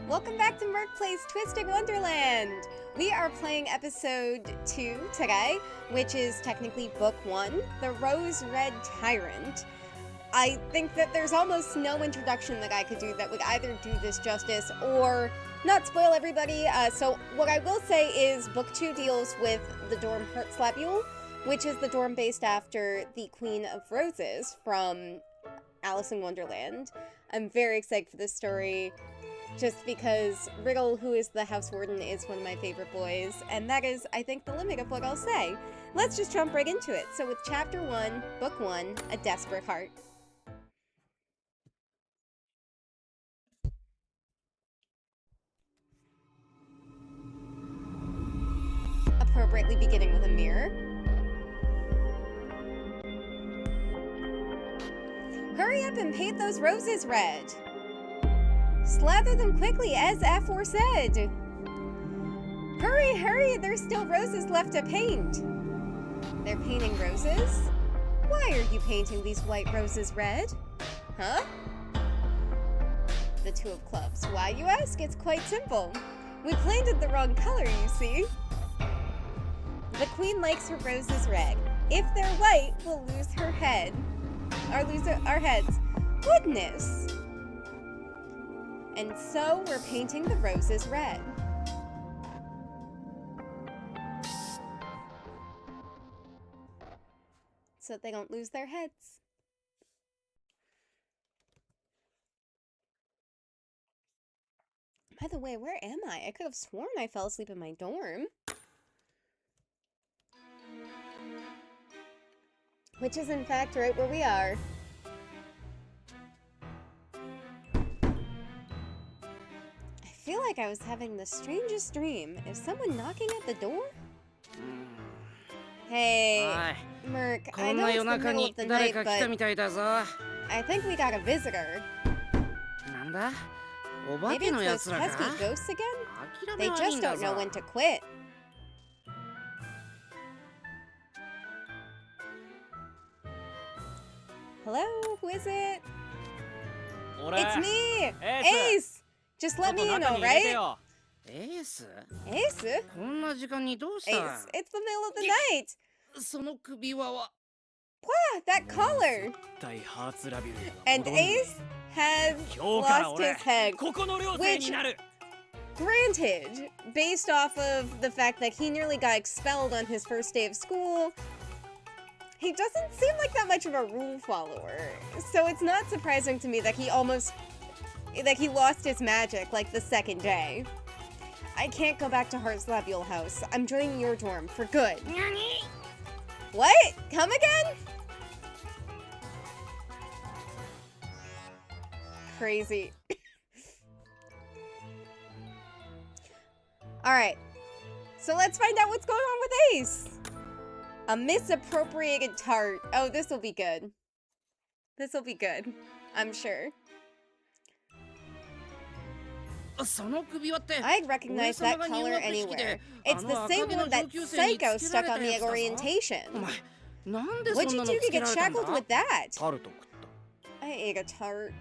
Welcome back to Merc Plays Twisted Wonderland! We are playing episode 2 today, which is technically book 1, the Rose Red Tyrant. I think that there's almost no introduction that I could do that would either do this justice or not spoil everybody. So what I will say is book 2 deals with the dorm Heartslabyul, which is the dorm based after the Queen of Roses from Alice in Wonderland. I'm very excited for this story, just because Riddle, who is the house warden, is one of my favorite boys, and that is, I think, the limit of what I'll say. Let's just jump right into it. So with Chapter 1, Book 1, A Desperate Heart. Appropriately beginning with a mirror. Hurry up and paint those roses red. Slather them quickly as aforesaid. Hurry, hurry, there's still roses left to paint. They're painting roses? Why are you painting these white roses red? Huh? The 2 of clubs. Why, you ask? It's quite simple. We planted the wrong color, you see. The queen likes her roses red. If they're white, we'll lose her head. Or lose our heads. Goodness! And so we're painting the roses red. So they don't lose their heads. By the way, where am I? I could have sworn I fell asleep in my dorm. Which is in fact right where we are. I feel like I was having the strangest dream. Is someone knocking at the door? Hey, Merc, I know it's the middle of the night, but I think we got a visitor. Maybe it's those pesky ghosts again? They just don't know when to quit. Hello, who is it? It's me! Ace! Just let me in, alright? Ace? Ace? Ace, it's the middle of the night! Wow, that collar! And Ace has lost his head, which, granted, based off of the fact that he nearly got expelled on his first day of school, he doesn't seem like that much of a rule follower, so it's not surprising to me that he lost his magic, like, the second day. I can't go back to Heartslabyul house. I'm joining your dorm, for good. What? Come again? Crazy. Alright, so let's find out what's going on with Ace. A misappropriated tart. Oh, this will be good. This will be good. I'm sure. I'd recognize that color anywhere. It's the same one that Psycho stuck on me at orientation. What'd you do to get shackled with that? I ate a tart.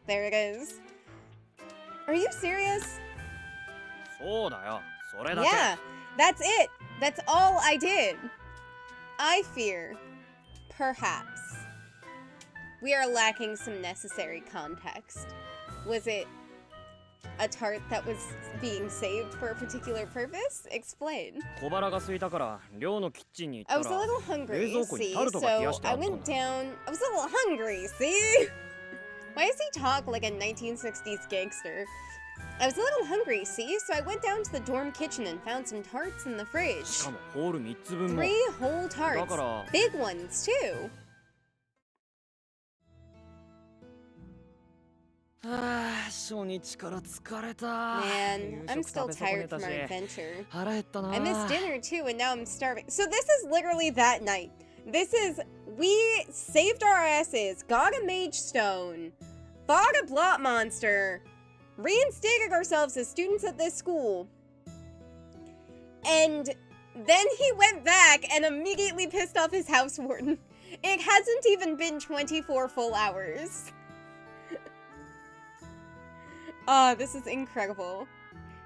There it is. Are you serious? Yeah, that's it. That's all I did. I fear, perhaps, we are lacking some necessary context. Was it a tart that was being saved for a particular purpose? Explain. I was a little hungry, see, so I went down. I was a little hungry, see? Why does he talk like a 1960s gangster? I was a little hungry, see, so I went down to the dorm kitchen and found some tarts in the fridge. 3 whole tarts. Big ones, too. Man, I'm still tired from our adventure. I missed dinner, too, and now I'm starving. So this is literally that night. We saved our asses, got a mage stone, fought a blot monster, reinstated ourselves as students at this school, and then he went back and immediately pissed off his house warden. It hasn't even been 24 full hours. Oh, this is incredible.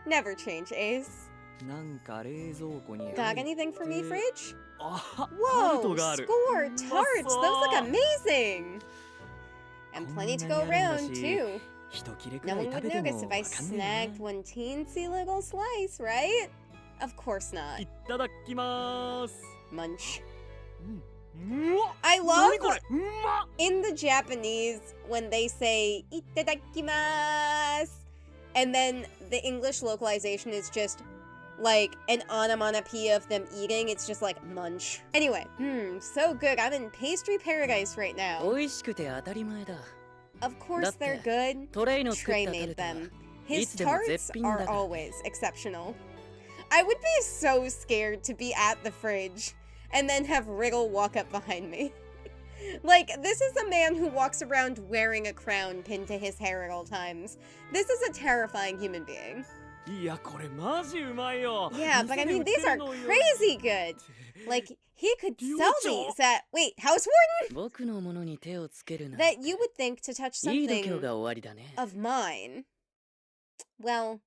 Never change, Ace. Got anything for me, fridge? Whoa, score tarts! Those look amazing! And plenty to go around, too. No one would notice if I snagged one teensy little slice, right? Of course not. Munch. I love in the Japanese when they say itadakimasu, and then the English localization is just like an onomatopoeia of them eating. It's just like munch. Anyway, so good. I'm in pastry paradise right now. Of course they're good. Trey made them. His tarts are always exceptional. I would be so scared to be at the fridge and then have Wriggle walk up behind me. Like, this is a man who walks around wearing a crown pinned to his hair at all times. This is a terrifying human being. Yeah, but I mean, these are crazy good. Like, he could sell these at... Wait, House Warden? That you would think to touch something of mine. Well,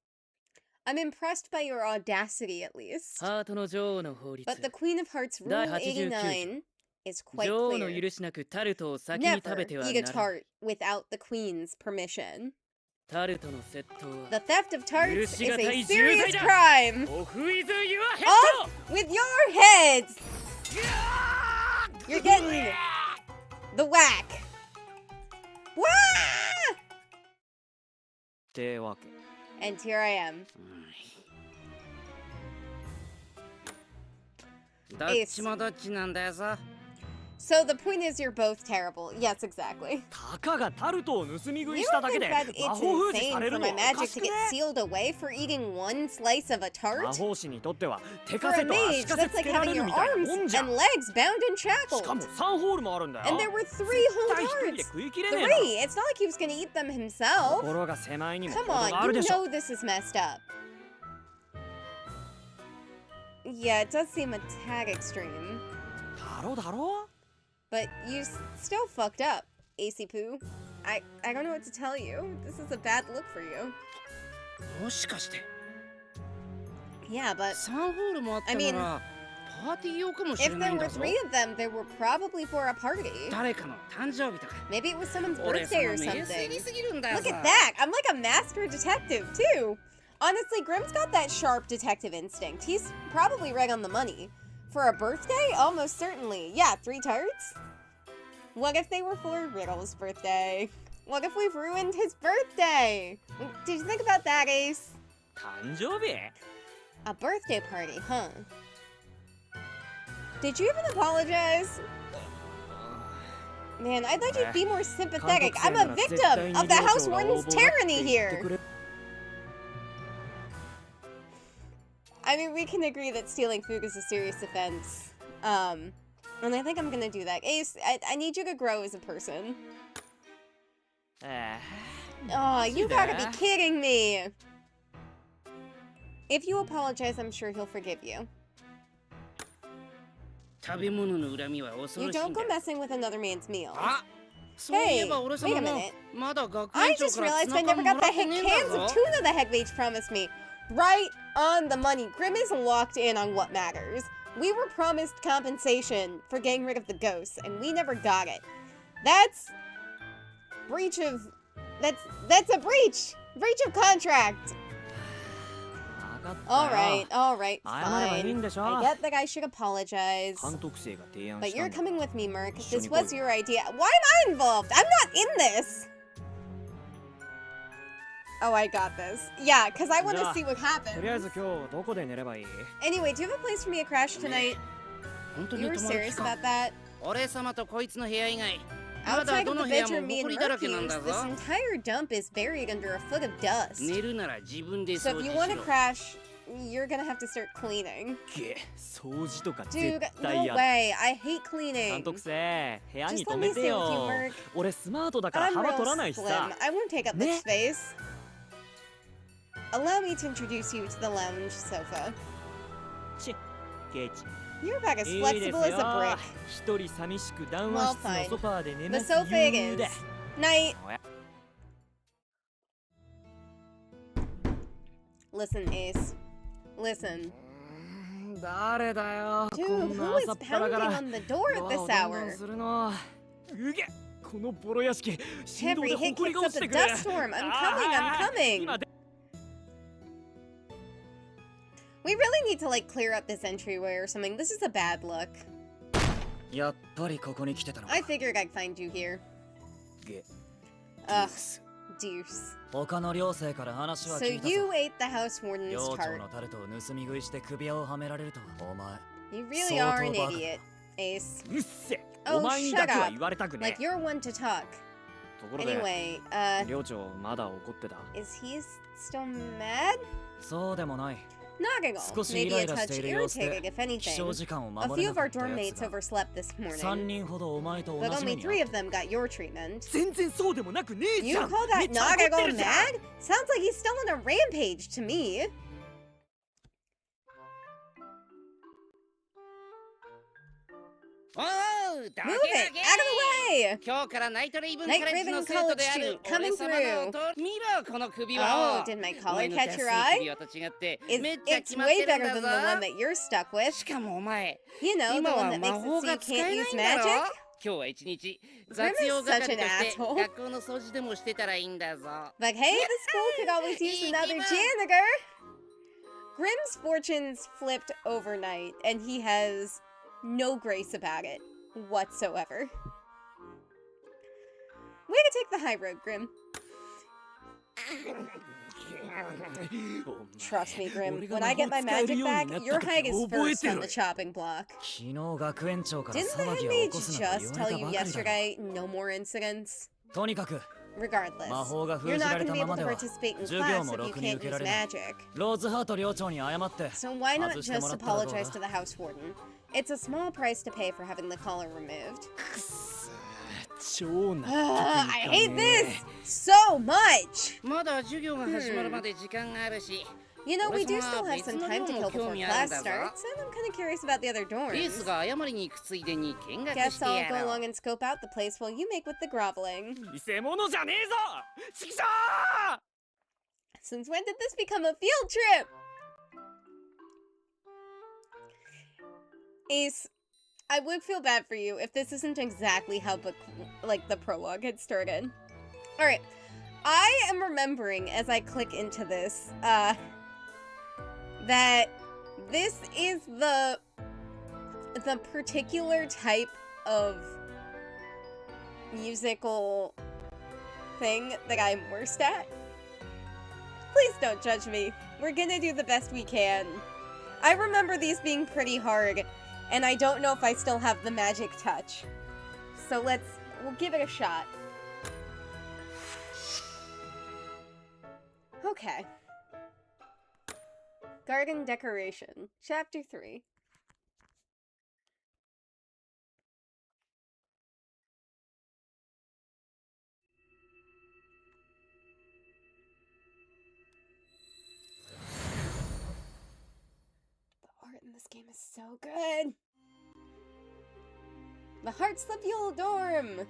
I'm impressed by your audacity, at least. But the Queen of Hearts Rule 89 is quite clear. Never eat a tart without the Queen's permission. The theft of tarts is a serious crime! Off with your heads! You're getting the whack! Wah! And here I am. Ace. So the point is you're both terrible. Yes, exactly. You don't think that it's insane for my magic to get sealed away for eating one slice of a tart? For a mage, that's like having your arms and legs bound in shackles. And there were 3 whole tarts. 3! It's not like he was gonna eat them himself. Come on, you know this is messed up. Yeah, it does seem a tad extreme. But you still fucked up, AC Poo. I don't know what to tell you. This is a bad look for you. Yeah, but I mean, if there were 3 of them, they were probably for a party. Maybe it was someone's birthday or something. Look at that! I'm like a master detective, too! Honestly, Grimm's got that sharp detective instinct. He's probably right on the money. For a birthday? Almost certainly. Yeah, 3 tarts? What if they were for Riddle's birthday? What if we've ruined his birthday? Did you think about that, Ace? A birthday party, huh? Did you even apologize? Man, I thought you'd be more sympathetic. I'm a victim of the House Warden's tyranny here! I mean, we can agree that stealing food is a serious offense. And I think I'm gonna do that. Ace, I need you to grow as a person. Oh, you gotta be kidding me! If you apologize, I'm sure he'll forgive you. You don't go messing with another man's meal. Hey, wait a minute. I just realized I never got the cans of tuna the head mage promised me. Right on the money. Grimm is locked in on what matters. We were promised compensation for getting rid of the ghosts, and we never got it. That's breach of... That's a breach! Breach of contract! Alright, fine. I get that I should apologize. But you're coming with me, Merc. This was your idea. Why am I involved? I'm not in this! Oh, I got this. Yeah, because I want to see what happens. Anyway, do you have a place for me to crash tonight? You were serious about that? Outside of the bedroom me and Merc use, this entire dump is buried under a foot of dust. So if you want to crash, you're gonna have to start cleaning. Dude, no way. I hate cleaning. Just let me stay with you, Merc. I'm real slim. I won't take up much space. Allow me to introduce you to the lounge sofa. You're about as flexible as a brick. Well, fine. The sofa it is. Night. Listen, Ace. Listen. Dude, who is pounding on the door at this hour? Every hit kicks up a dust storm. I'm coming. We really need to, like, clear up this entryway or something. This is a bad look. I figured I'd find you here. Ugh, deuce. So you ate the house warden's tart. You really are an idiot, Ace. Oh, shut up. Like, you're one to talk. Anyway, is he still mad? Not at all. Maybe a touch irritated, if anything. A few of our dorm mates overslept this morning, but only 3 of them got your treatment. You call that Nagago mad? Sounds like he's still on a rampage to me. Move it! Out of the way! Night Raven college student coming through. Oh, did my collar catch your eye? It's way better than the one that you're stuck with. You know, the one that makes it so you can't use magic? Grim is such an asshole. But hey, the school could always use another janitor. Grim's fortunes flipped overnight, and he has no grace about it whatsoever. Way to take the high road, Grim. Trust me, Grim. When I get my magic back, your hide is first on the chopping block. Didn't the head mage just tell you yesterday no more incidents? Regardless, you're not going to be able to participate in class if you can't use magic. So why not just apologize to the house warden? It's a small price to pay for having the collar removed. I hate this so much! You know, we do still have some time to kill before class starts, and I'm kind of curious about the other dorms. Guess I'll go along and scope out the place while you make with the groveling. Since when did this become a field trip? Ace, I would feel bad for you if this isn't exactly how the prologue had started. Alright, I am remembering as I click into this, that this is the particular type of musical thing that I'm worst at. Please don't judge me. We're gonna do the best we can. I remember these being pretty hard, and I don't know if I still have the magic touch. So we'll give it a shot. Okay. Garden Decoration, Chapter 3. The art in this game is so good! The Heartslabyul dorm!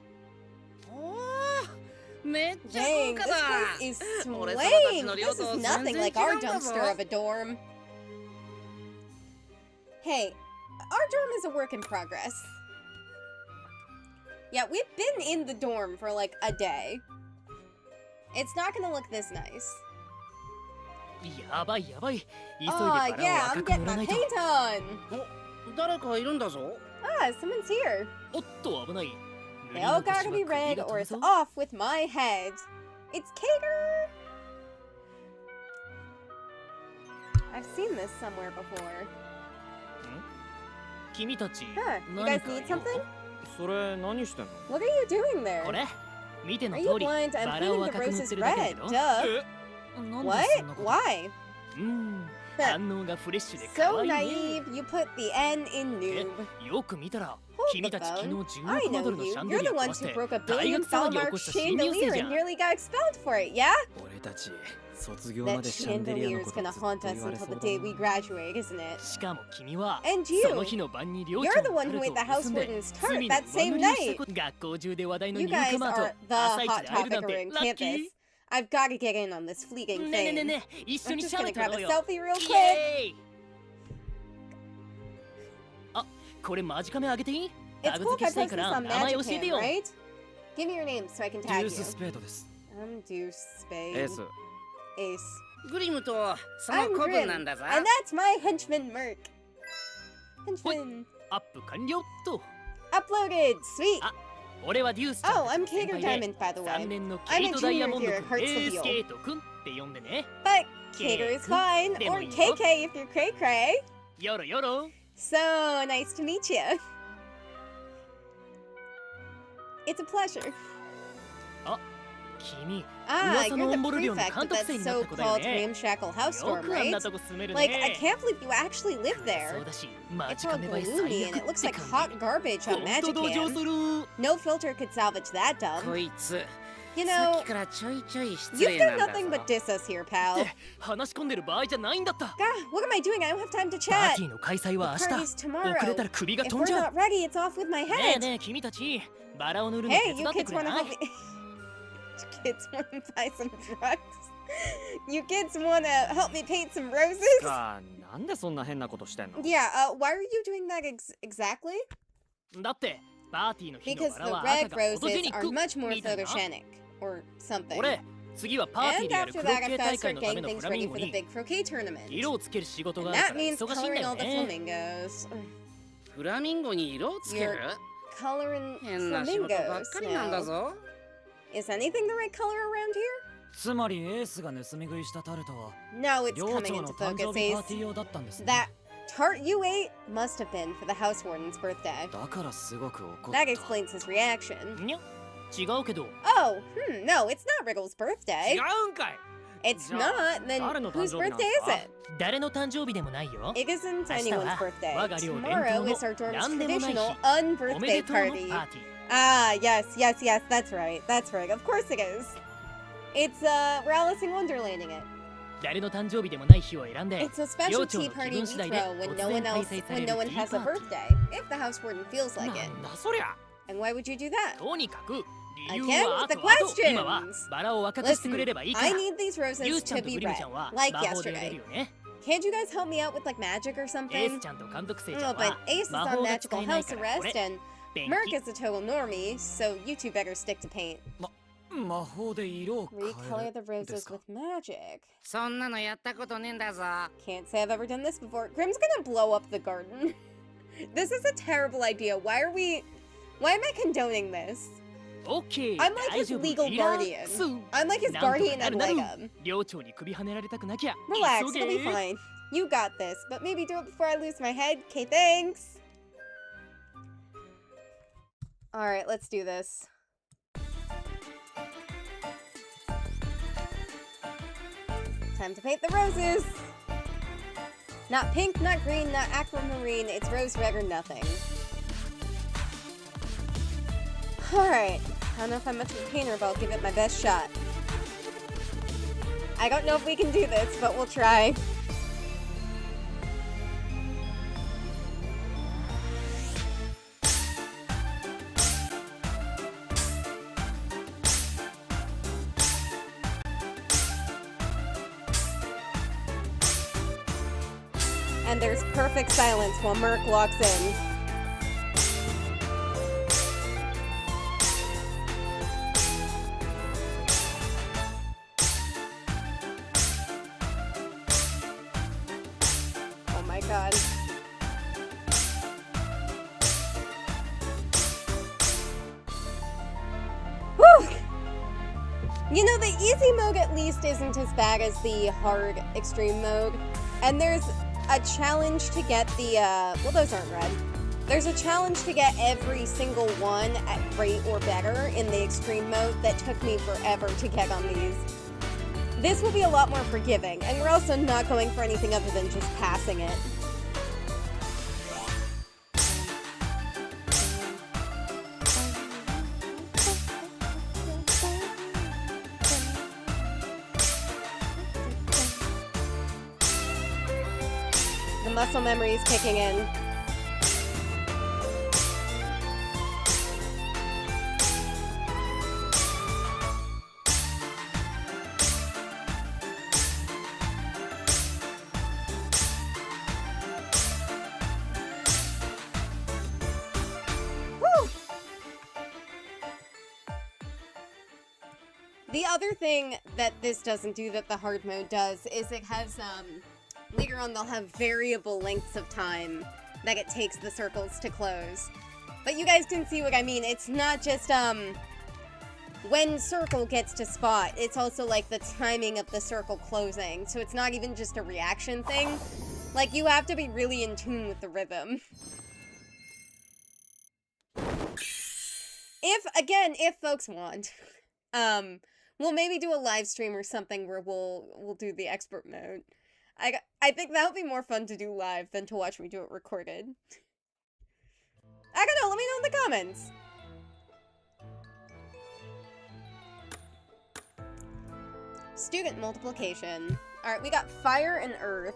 Dang, this place is slaying! This is nothing like our dumpster of a dorm. Hey, our dorm is a work in progress. Yeah, we've been in the dorm for like a day. It's not gonna look this nice. Oh yeah, I'm getting my paint on! Ah, someone's here. They all gotta be red or it's off with my head. It's Kager! I've seen this somewhere before. Huh, you guys need something? What are you doing there? Are you blind? I'm painting the roses red, duh. What? Why? So naive, you put the N in noob. Hold the phone. I know you. You're the ones who broke a billion foul-marked chandelier and nearly got expelled for it, yeah? That chandelier's gonna haunt us until the day we graduate, isn't it? And you! You're the one who ate the house warden's tart that same night! You guys are the hot topic around campus. I've got to get in on this fleeting thing. I'm just gonna grab a selfie real quick. It's cool if I post this on Magic right? Give me your name so I can tag you. I'm Deuce Spade. Ace. I'm Grim, and that's my henchman Merc. Henchman. Uploaded! Sweet! Oh, I'm Kager Diamond, by the way. I'm a junior here at Heartslabyul. But Kager is fine, or KK if you're cray cray. So nice to meet you. It's a pleasure. Ah, you're the prefect of that so-called ramshackle house storm, right? Like, I can't believe you actually live there. It's all gloomy and it looks like hot garbage on Magic Can. No filter could salvage that dump. You know, you've done nothing but diss us here, pal. God, what am I doing? I don't have time to chat. The party's tomorrow. If we're not ready, it's off with my head. Hey, you kids wanna help me? You kids wanna buy some drugs? You kids wanna help me paint some roses? Yeah, why are you doing that exactly? Because the red roses are much more photogenic. Or something. And after that, I've got to start getting things ready for the big croquet tournament. And that means coloring all the flamingos. You're coloring flamingos now. Is anything the right color around here? No, it's coming into focus, Ace. That tart you ate must have been for the house warden's birthday. That explains his reaction. Oh, no, it's not Wriggle's birthday. It's not? Then whose birthday is it? It isn't anyone's birthday. Tomorrow is our dorm's traditional unbirthday party. Ah, yes, that's right. That's right. Of course it is. It's, we're Alice in Wonderlanding it. It's a special tea party we throw when no one has a birthday, if the house warden feels like it. And why would you do that? Again, the questions! Listen, I need these roses to be red, like yesterday. Can't you guys help me out with, like, magic or something? Oh, but Ace is on magical house arrest, and Merc is a total normie, so you two better stick to paint. Recolor the roses with magic. Can't say I've ever done this before. Grim's gonna blow up the garden. This is a terrible idea. Why am I condoning this? I'm like his legal guardian. I'm like his guardian ad litem. Relax, it'll be fine. You got this, but maybe do it before I lose my head. Okay, thanks. Alright, let's do this. Time to paint the roses! Not pink, not green, not aquamarine, it's rose red or nothing. Alright, I don't know if I'm much of a painter, but I'll give it my best shot. I don't know if we can do this, but we'll try. And there's perfect silence while Merc walks in. Oh my god. Whew! You know, the easy mode at least isn't as bad as the hard extreme mode. And there's a challenge to get the, well, those aren't red. There's a challenge to get every single one at great or better in the extreme mode that took me forever to get on these. This will be a lot more forgiving, and we're also not going for anything other than just passing it. Muscle memory is kicking in. The other thing that this doesn't do that the hard mode does is it has, later on they'll have variable lengths of time that it takes the circles to close. But you guys can see what I mean. It's not just, when circle gets to spot, it's also like the timing of the circle closing. So it's not even just a reaction thing. Like, you have to be really in tune with the rhythm. If folks want, we'll maybe do a live stream or something where we'll do the expert mode. I think that would be more fun to do live than to watch me do it recorded. I don't know, let me know in the comments. Student multiplication. Alright, we got fire and earth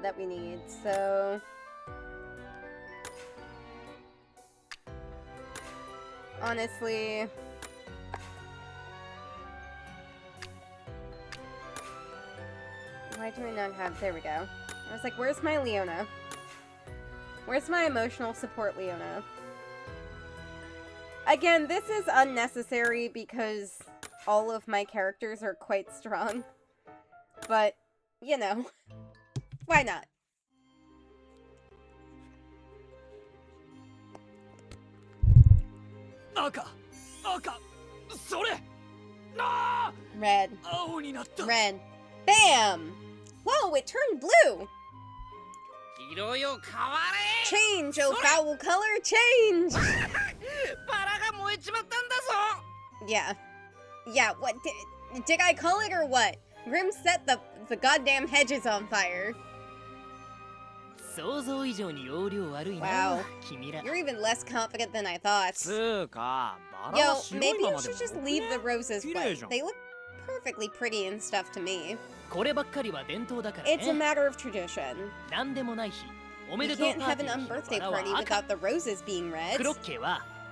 that we need, so... Honestly... Why do I not have... There we go. I was like, where's my Leona? Where's my emotional support Leona? Again, this is unnecessary because all of my characters are quite strong. But, you know, why not? Red. Red. Bam! Whoa, it turned blue! Change, oh foul color, change! Yeah. Yeah, what, did I call it or what? Grim set the goddamn hedges on fire. Wow. You're even less confident than I thought. Yo, maybe you should just leave the roses white. They look perfectly pretty and stuff to me. It's a matter of tradition. You can't have an unbirthday party without the roses being red.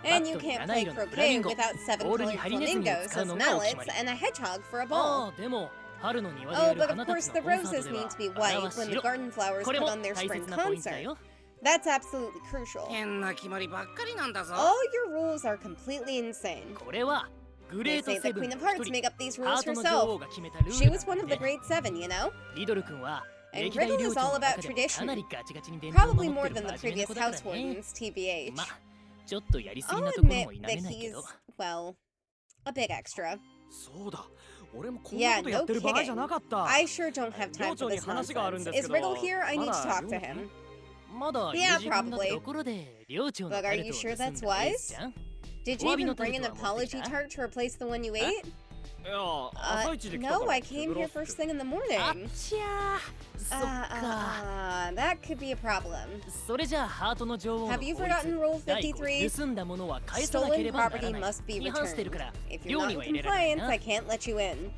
And you can't play croquet without 7 colored flamingos as mallets and a hedgehog for a ball. Oh, but of course the roses need to be white when the garden flowers put on their spring concert. That's absolutely crucial. All your rules are completely insane. They say the Queen of Hearts made up these rules herself. She was one of the Great Seven, you know? And Riddle is all about tradition. Probably more than the previous house wardens, TBH. I'll admit that he's, well, a bit extra. Yeah, no kidding. I sure don't have time for this nonsense. Is Riddle here? I need to talk to him. Yeah, probably. But are you sure that's wise? Did you even bring an apology tart to replace the one you ate? No, I came here first thing in the morning. That could be a problem. Have you forgotten Rule 53? Stolen property must be returned. If you're not in compliance, I can't let you in.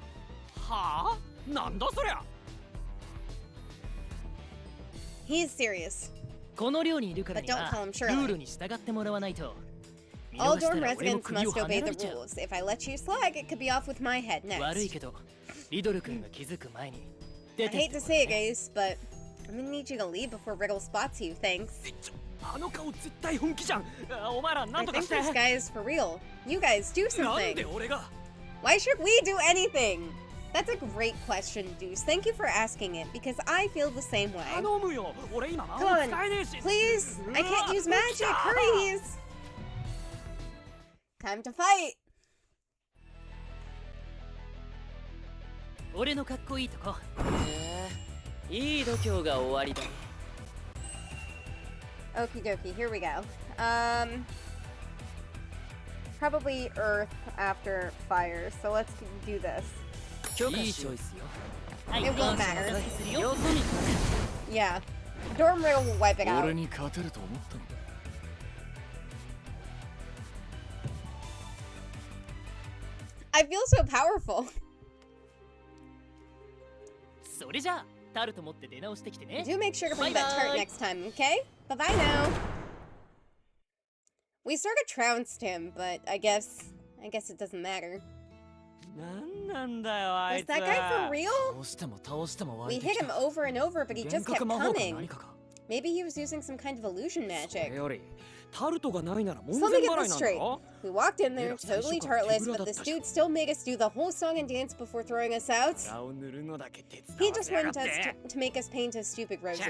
He's serious. But don't call him Shirley. All dorm residents must obey the rules. If I let you slack, it could be off with my head next. I hate to say it, guys, but I'm gonna need you to leave before Riddle spots you, thanks. I think this guy is for real. You guys, do something. Why should we do anything? That's a great question, Deuce. Thank you for asking it, because I feel the same way. Come on, please! I can't use magic! Hurry! Time to fight! Okie dokie, here we go. Probably earth after fire, so let's do this. It won't matter. Yeah. Dorm Riddle will wipe it out. I feel so powerful. Do make sure to bring that tart next time, okay? Bye-bye now. We sort of trounced him, but I guess it doesn't matter. Was that guy for real? We hit him over and over, but he just kept coming. Maybe he was using some kind of illusion magic. So let me get this straight. We walked in there, totally tartless, but this dude still made us do the whole song and dance before throwing us out. He just wanted us to make us paint as stupid roses.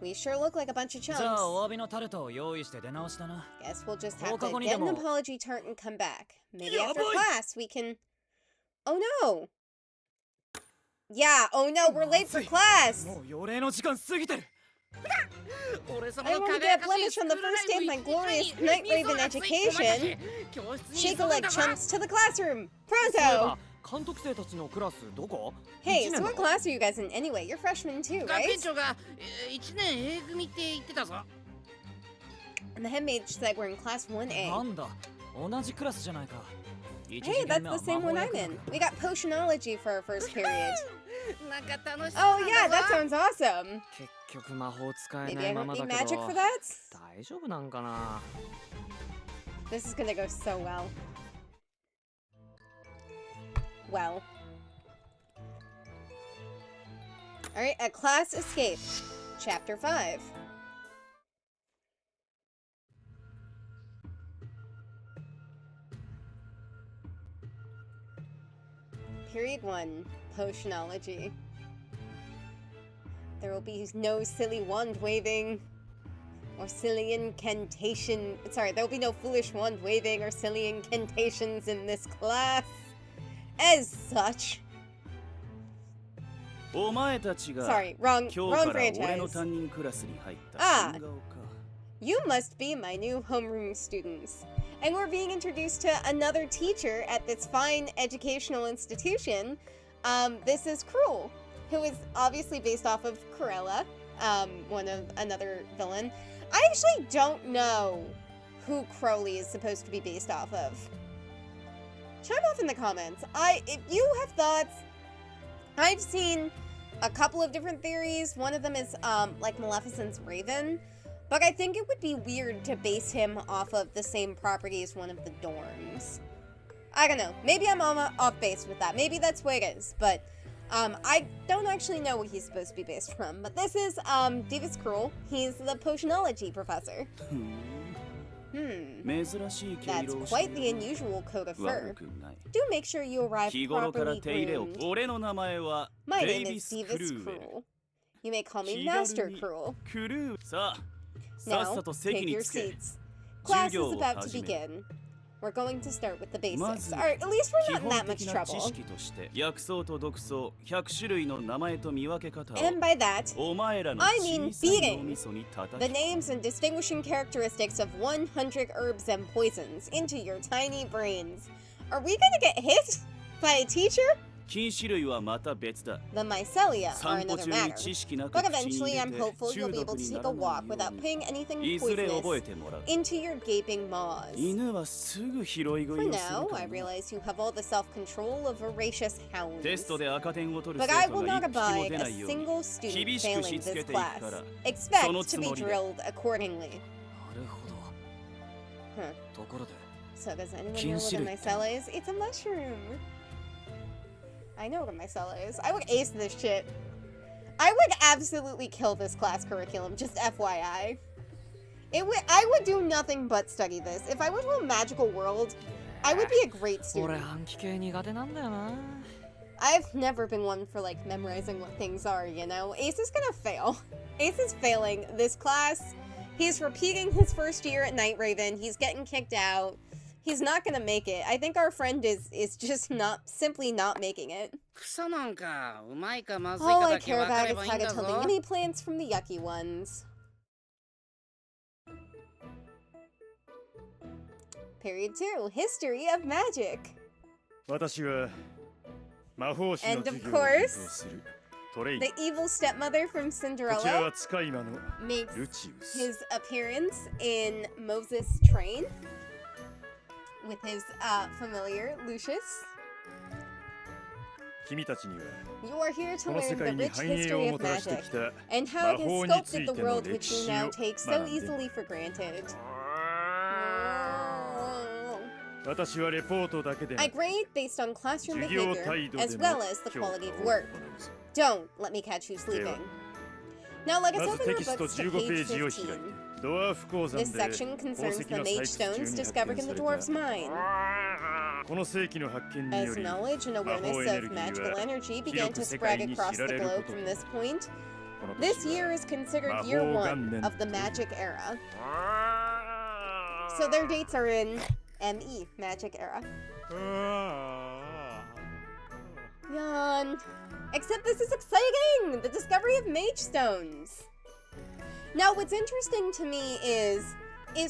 We sure look like a bunch of chumps. Guess we'll just have to get an apology tart and come back. Maybe after class we can... Oh no! Yeah, oh no, we're late for class! I don't want to get a blemish on the first day of my glorious Night Raven education. Shake a leg, chumps, to the classroom! Pronto! Hey, so what class are you guys in anyway? You're freshmen too, right? And the head mage said we're in class 1A. Hey, that's the same one I'm in. We got potionology for our first period. Oh yeah, that sounds awesome. Maybe I don't need magic for that? This is gonna go so well. Well. Alright, a class escape. Chapter 5. Period 1. Potionology. There will be no silly wand waving or silly incantation. Sorry, there will be no foolish wand waving or silly incantations in this class. As such. Sorry, wrong franchise. Ah, you must be my new homeroom students. And we're being introduced to another teacher at this fine educational institution. This is Cruel, who is obviously based off of Cruella, another villain. I actually don't know who Crowley is supposed to be based off of. Chime off in the comments. If you have thoughts, I've seen a couple of different theories. One of them is like Maleficent's Raven. But I think it would be weird to base him off of the same property as one of the dorms. I don't know. Maybe I'm off base with that. Maybe that's what it is. But I don't actually know what he's supposed to be based from. But this is Davis Cruel. He's the potionology professor. That's quite the unusual coat of fur. Do make sure you arrive properly groomed. My name is Davis Cruel. You may call me Master Cruel. Now, take your seats. Class is about to begin. We're going to start with the basics. Alright, at least we're not in that much trouble. And by that, I mean beating the names and distinguishing characteristics of 100 herbs and poisons into your tiny brains. Are we gonna get hit by a teacher? The mycelia are another matter, but eventually I'm hopeful you'll be able to take a walk without putting anything poisonous into your gaping maws. For now, I realize you have all the self-control of voracious hounds, but I will not abide a single student failing this class. Expect to be drilled accordingly. So does anyone know what a mycelia is? It's a mushroom. I know what a mycelia is. I would ace this shit. I would absolutely kill this class curriculum, just FYI. I would do nothing but study this. If I went to a magical world, I would be a great student. I've never been one for, like, memorizing what things are, you know? Ace is gonna fail. Ace is failing this class. He's repeating his first year at Night Raven. He's getting kicked out. He's not gonna make it. I think our friend is just simply not making it. All I care about is how to tell the yummy plants from the yucky ones. Period 2. History of Magic. And of course, the evil stepmother from Cinderella makes his appearance in Moses' train with his familiar, Lucius. You are here to learn the rich history of magic, and how it has sculpted the world which you now take so easily for granted. I grade based on classroom behavior, as well as the quality of work. Don't let me catch you sleeping. Now let us open our books to page 15. This section concerns the mage stones discovered in the dwarf's mine. As knowledge and awareness of magical energy began to spread across the globe from this point, this year is considered year 1 of the magic era. So their dates are in ME, magic era. Yawn. Except this is exciting! The discovery of mage stones! Now what's interesting to me is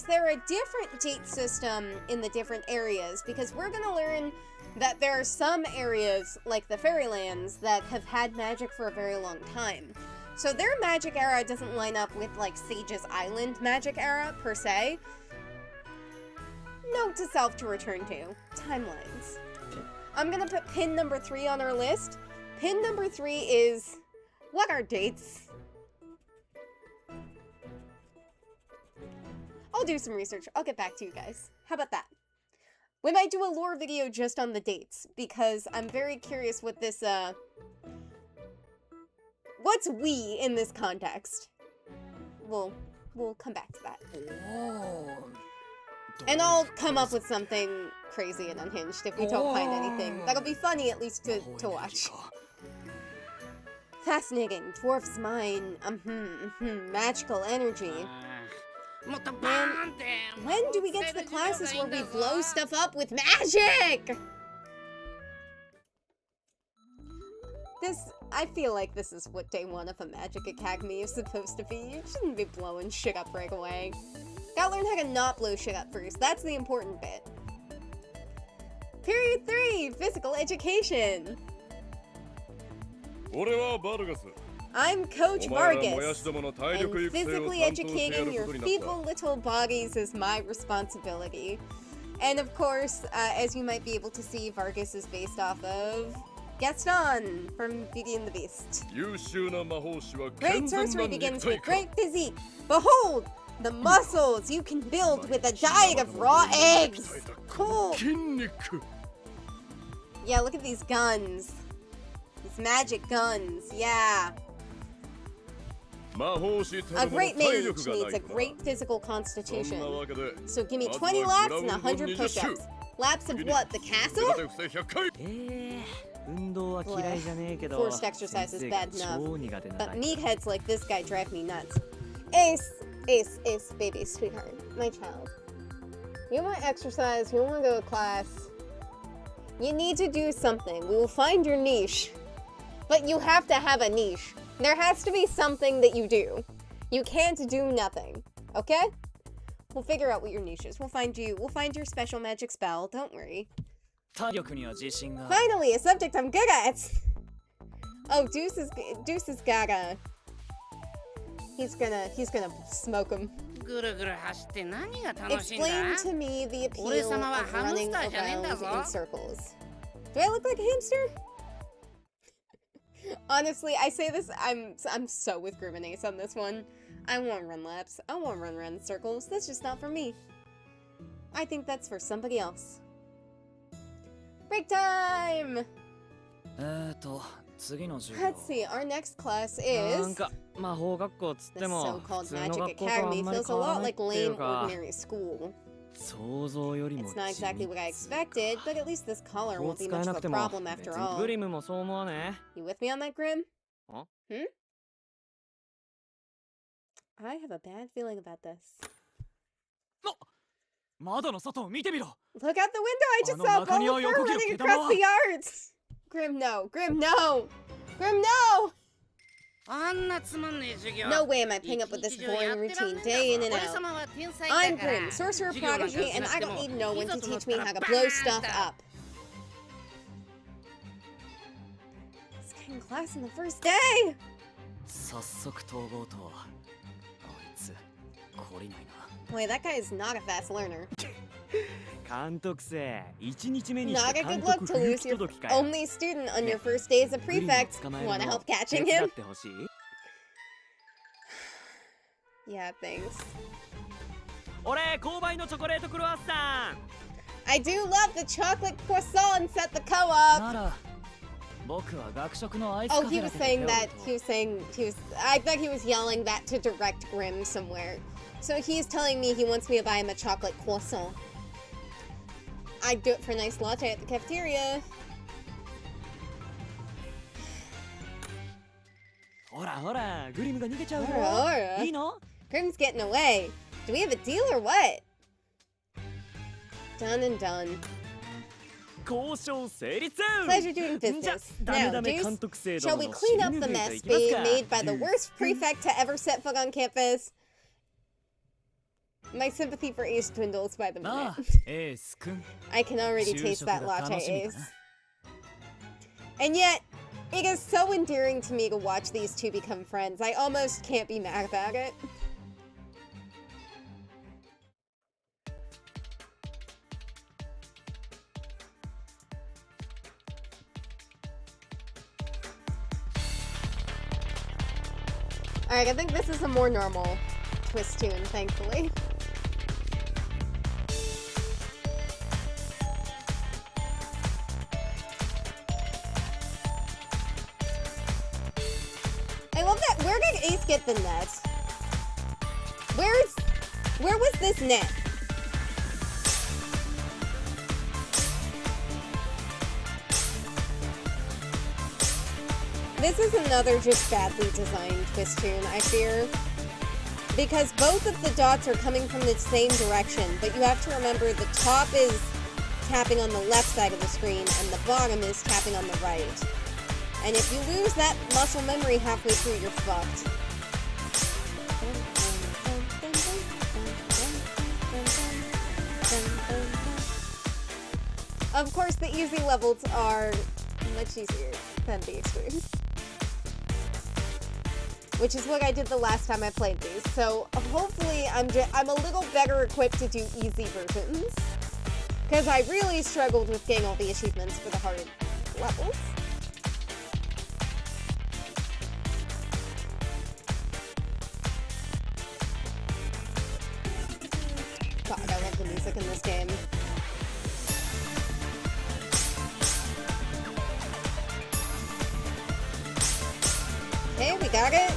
there a different date system in the different areas? Because we're gonna learn that there are some areas, like the Fairylands, that have had magic for a very long time. So their magic era doesn't line up with, like, Sage's Island magic era, per se. Note to self to return to. Timelines. I'm gonna put pin number 3 on our list. Pin number 3 is... what are dates? I'll do some research. I'll get back to you guys. How about that? We might do a lore video just on the dates, because I'm very curious what this, what's we in this context? We'll come back to that. And I'll come up with something crazy and unhinged if we don't find anything. That'll be funny, at least to watch. Fascinating. Dwarf's mine. Magical energy. Man, when do we get to the classes where we blow stuff up with magic? I feel like this is what day 1 of a magic academy is supposed to be. You shouldn't be blowing shit up right away. Gotta learn how to not blow shit up first. That's the important bit. Period 3, physical education. I'm Coach Vargas, and physically educating your feeble little bodies is my responsibility. And of course, as you might be able to see, Vargas is based off of Gaston from Beauty and the Beast. Great sorcery begins with great physique. Behold, the muscles you can build with a diet of raw eggs. Cool. Yeah, look at these guns. These magic guns, yeah. A great mage needs a great physical constitution. So give me 20 laps and 100 push-ups. Laps of what, the castle? Forced exercise is bad enough, but meatheads like this guy drive me nuts. Ace, baby, sweetheart, my child. You want exercise, you want to go to class. You need to do something. We will find your niche. But you have to have a niche. There has to be something that you do. You can't do nothing, okay? We'll figure out what your niche is. We'll find your special magic spell, don't worry. Finally, a subject I'm good at! Oh, Deuce is gaga. He's gonna smoke him. Explain to me the appeal of running around in circles. Do I look like a hamster? Honestly, I say this, I'm so with Grim and Ace on this one. I won't run laps. I won't run around in circles. That's just not for me. I think that's for somebody else. Break time! Let's see, our next class is... the so-called Magic Academy feels a lot like lame, ordinary school. It's not exactly what I expected, but at least this color won't be much of a problem after all. You with me on that, Grim? I have a bad feeling about this. Look out the window! I just saw a ball of fur running across the yards! Grim, no! Grim, no! Grim, no! No way am I putting up with this boring routine day in and out. I'm Grim, sorcerer prodigy, and I don't need no one to teach me how to blow stuff up. Second class on the first day! Boy, that guy is not a fast learner. Not a good look to lose your only student on your first day as a prefect. Wanna help catching him? Yeah, thanks. I do love the chocolate croissants at the co-op! Oh, I thought he was yelling that to direct Grim somewhere. So he's telling me he wants me to buy him a chocolate croissant. I'd do it for a nice latte at the cafeteria. Ora, Grim's getting away. Do we have a deal or what? Done and done. Pleasure doing business. Now, Deuce, shall we clean up the mess being made by the worst prefect to ever set foot on campus? My sympathy for Ace dwindles by the minute. I can already taste that latte, Ace. And yet, it is so endearing to me to watch these two become friends. I almost can't be mad about it. Alright, I think this is a more normal twist tune, thankfully. I love that. Where did Ace get the net? Where was this net? This is another just badly designed twist tune, I fear. Because both of the dots are coming from the same direction, but you have to remember the top is tapping on the left side of the screen and the bottom is tapping on the right. And if you lose that muscle memory halfway through, you're fucked. Of course, the easy levels are much easier than the extremes. Which is what I did the last time I played these. So hopefully I'm a little better equipped to do easy versions. Because I really struggled with getting all the achievements for the hard levels. God, I love the music in this game. Okay, we got it.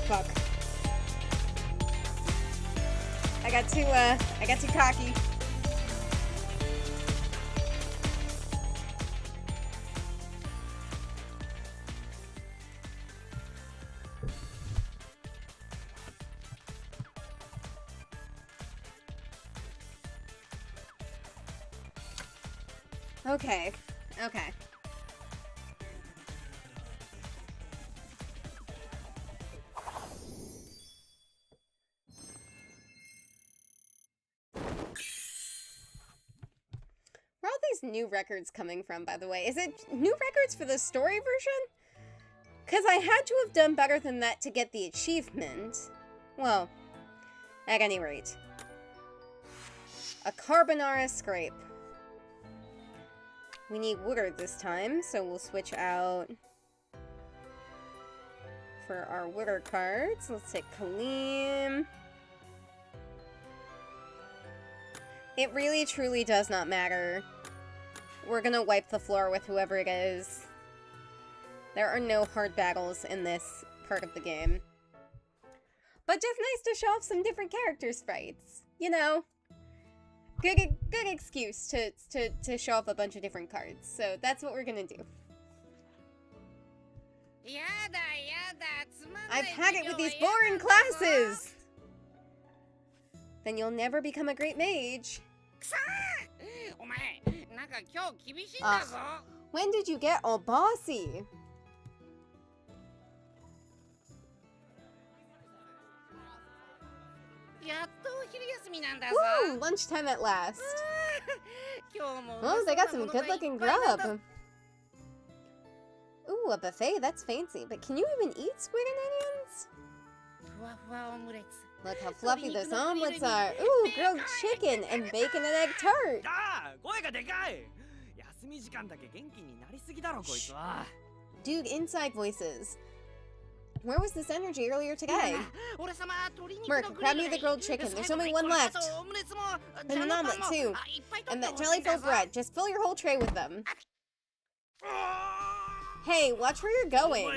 Fuck. I got too cocky. Okay. Where are all these new records coming from, by the way? Is it new records for the story version? Because I had to have done better than that to get the achievement. Well, at any rate. A carbonara scrape. We need Woodard this time, so we'll switch out for our Woodard cards. Let's take Kaleem. It really, truly does not matter. We're gonna wipe the floor with whoever it is. There are no hard battles in this part of the game. But just nice to show off some different character sprites. You know? Good excuse to show off a bunch of different cards. So that's what we're gonna do. I've had it with these boring classes! Then you'll never become a great mage. When did you get all bossy? Woo! Lunchtime at last. Oh, they got some good-looking grub. Ooh, a buffet. That's fancy. But can you even eat squid and onions? Look how fluffy those omelets are. Ooh, grilled chicken and bacon and egg tart. 休み時間だけ元気になりすぎだろこいつは。 Dude, inside voices. Where was this energy earlier today? Merc, grab me the grilled chicken. There's only one left. And an omelet, too. And that jelly-filled bread. Just fill your whole tray with them. Hey, watch where you're going.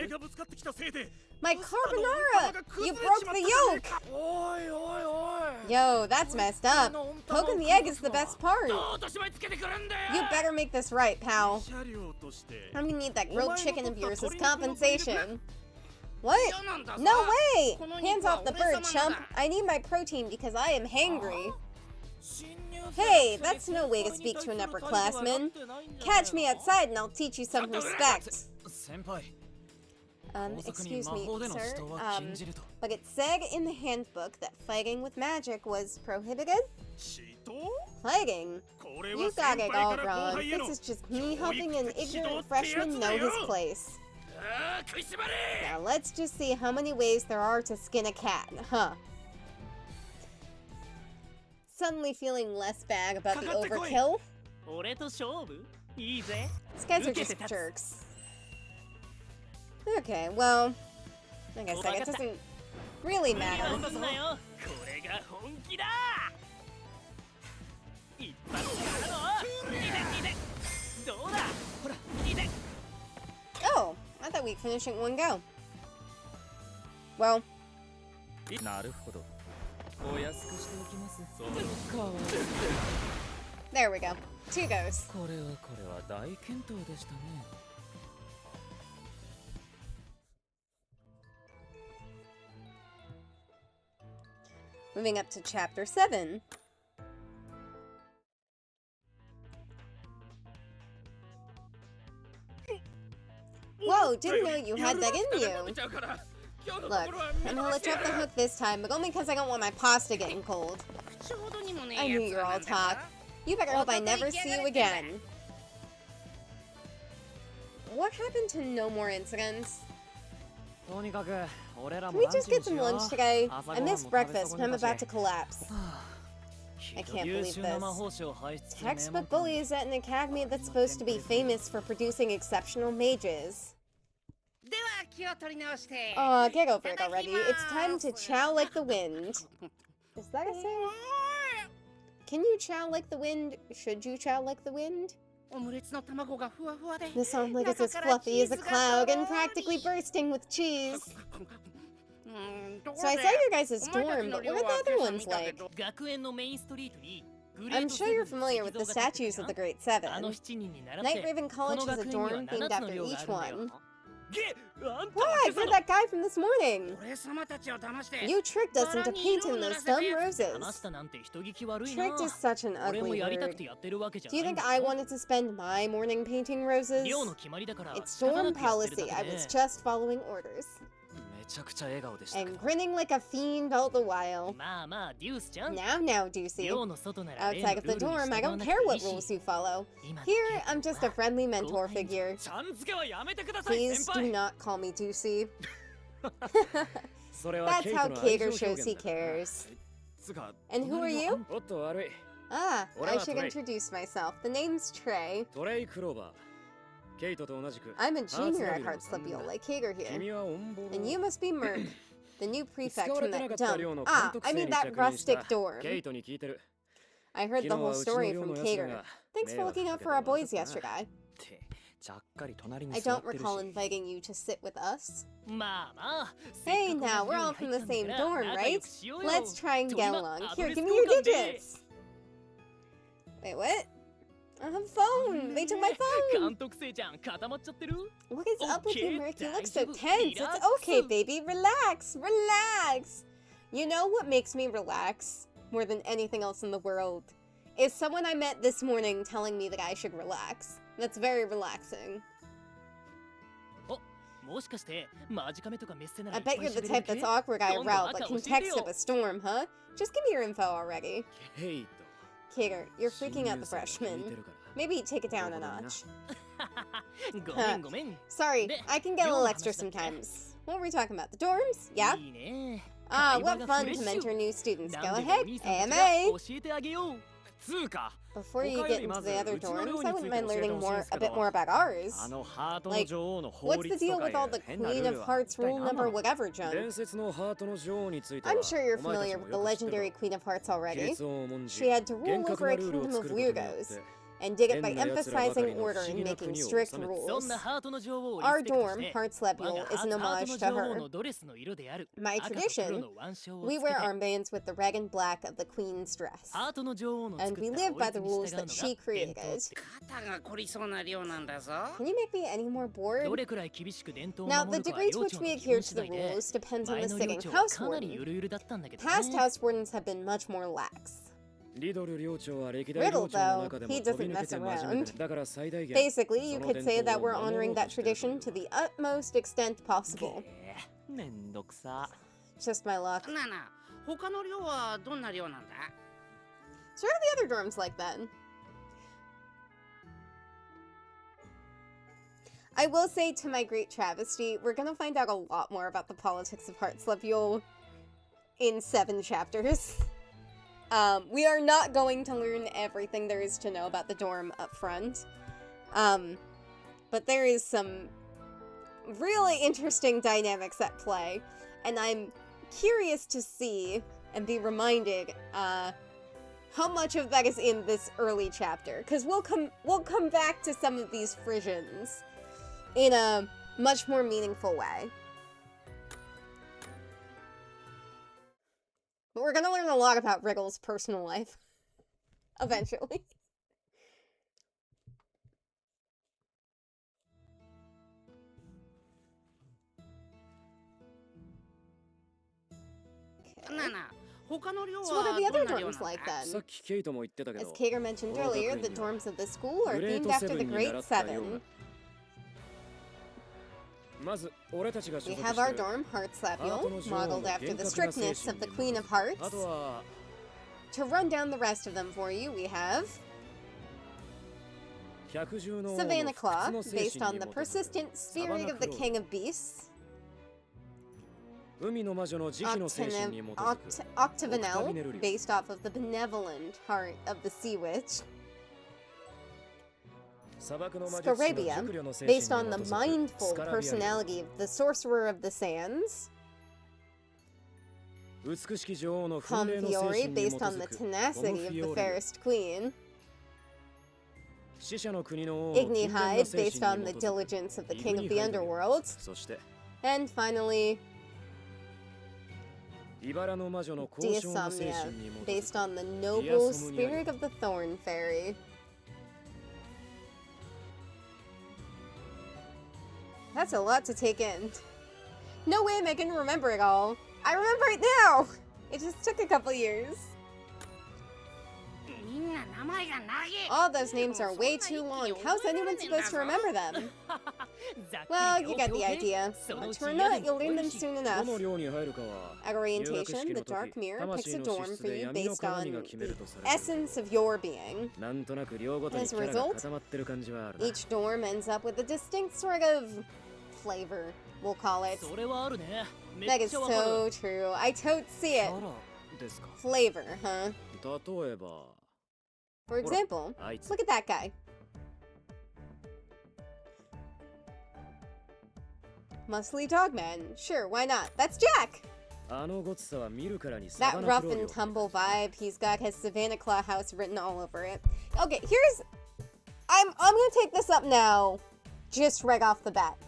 My carbonara! You broke the yolk! Yo, that's messed up. Poking the egg is the best part. You better make this right, pal. I'm gonna need that grilled chicken of yours as compensation. What? No way! Hands off the bird, chump. I need my protein because I am hangry. Hey, that's no way to speak to an upperclassman. Catch me outside and I'll teach you some respect. Excuse me, sir, but it said in the handbook that fighting with magic was prohibited? Fighting? You got it all wrong. This is just me helping an ignorant freshman know his place. Now let's just see how many ways there are to skin a cat, huh? Suddenly feeling less bad about the overkill? These guys are just jerks. Okay, well, I guess it doesn't really matter. Oh, I thought we'd finish it in one go. Well. There we go. 2 goes. Moving up to chapter 7. Whoa, didn't know you had that in you. Look, I'm gonna let you off the hook this time, but only because I don't want my pasta getting cold. I knew you were all talk. You better hope I never see you again. What happened to no more incidents? Can we just get some lunch today? I missed breakfast and I'm about to collapse. I can't believe this. Textbook bullies at an academy that's supposed to be famous for producing exceptional mages. Aw, get over it already. It's time to chow like the wind. Is that a saying? Can you chow like the wind? Should you chow like the wind? This omelet is as fluffy as a cloud and practically bursting with cheese. So I saw your guys' dorm, but what are the other ones like? I'm sure you're familiar with the statues of the Great Seven. Night Raven College has a dorm themed after each one. What? You're that guy from this morning! You tricked us into painting those dumb roses. Tricked is such an ugly word. Do you think I wanted to spend my morning painting roses? It's dorm policy. I was just following orders. And grinning like a fiend all the while. Now, Deucey. Outside of the dorm, I don't care what rules you follow. Here, I'm just a friendly mentor figure. Please do not call me Deucey. That's how Kager shows he cares. And who are you? Ah, I should introduce myself. The name's Trey. I'm a junior at Heartslabyul, like Kager here. And you must be Merc, the new prefect from that dump. I mean that rustic dorm. I heard the whole story from Kager. Thanks for looking out for our boys yesterday. I don't recall inviting you to sit with us. Hey now, we're all from the same dorm, right? Let's try and get along. Here, give me your digits! Wait, what? I have a phone! They took my phone! What is up with you, Merc? You look so tense. It's okay, baby. Relax. Relax. You know what makes me relax more than anything else in the world? Is someone I met this morning telling me that I should relax. That's very relaxing. I bet you're the type that's awkward IRL but can text up a storm, huh? Just give me your info already. Kager, you're freaking out the freshmen. Maybe take it down a notch. Sorry, I can get a little extra sometimes. What were we talking about? The dorms? Yeah? Ah, what fun to mentor new students. Go ahead. AMA! つうか Before you get into the other dorms, I wouldn't mind learning a bit more about ours. Like, what's the deal with all the Queen of Hearts rule number whatever junk? I'm sure you're familiar with the legendary Queen of Hearts already. She had to rule over a kingdom of weirdos, and did it by emphasizing order and making strict rules. Our dorm, Heartslabyul, is an homage to her. My tradition, we wear armbands with the red and black of the queen's dress, and we live by the rules that she created. Can you make me any more bored? Now, the degree to which we adhere to the rules depends on the sitting house warden. Past house wardens have been much more lax. Riddle, though, he doesn't mess around. Basically, you could say that we're honoring that tradition to the utmost extent possible. Just my luck. So what are the other dorms like then? I will say, to my great travesty, we're gonna find out a lot more about the politics of Heartslabyul in 7 chapters. We are not going to learn everything there is to know about the dorm up front. But there is some really interesting dynamics at play, and I'm curious to see and be reminded how much of that is in this early chapter, because we'll come back to some of these Frisians in a much more meaningful way. But we're gonna learn a lot about Wriggle's personal life. Eventually. Okay. So what are the other dorms like then? As Kager mentioned earlier, the dorms of the school are themed after the Great Seven. We have our dorm, Heartslabyul, modeled after the strictness of the Queen of Hearts. To run down the rest of them for you, we have Savannah Claw, based on the persistent spirit of the King of Beasts. Octavanel, based off of the benevolent heart of the Sea Witch. Scarabia, based on the mindful personality of the Sorcerer of the Sands. Confiore, based on the tenacity of the Fairest Queen. Ignihide, based on the diligence of the King of the Underworld. And finally, Diasomnia, based on the noble spirit of the Thorn Fairy. That's a lot to take in. No way am I gonna remember it all. I remember it now! It just took a couple years. All those names are way too long. How's anyone supposed to remember them? Well, you get the idea. Much or not, you'll learn them soon enough. At orientation, the Dark Mirror picks a dorm for you based on the essence of your being. As a result, each dorm ends up with a distinct sort of flavor, we'll call it. That is so true. I totes see it. Flavor, huh? For example, look at that guy. Muscly Dogman. Sure, why not? That's Jack! That rough and tumble vibe he's got has Savannah Claw House written all over it. Okay, here's... I'm gonna take this up now, just right off the bat.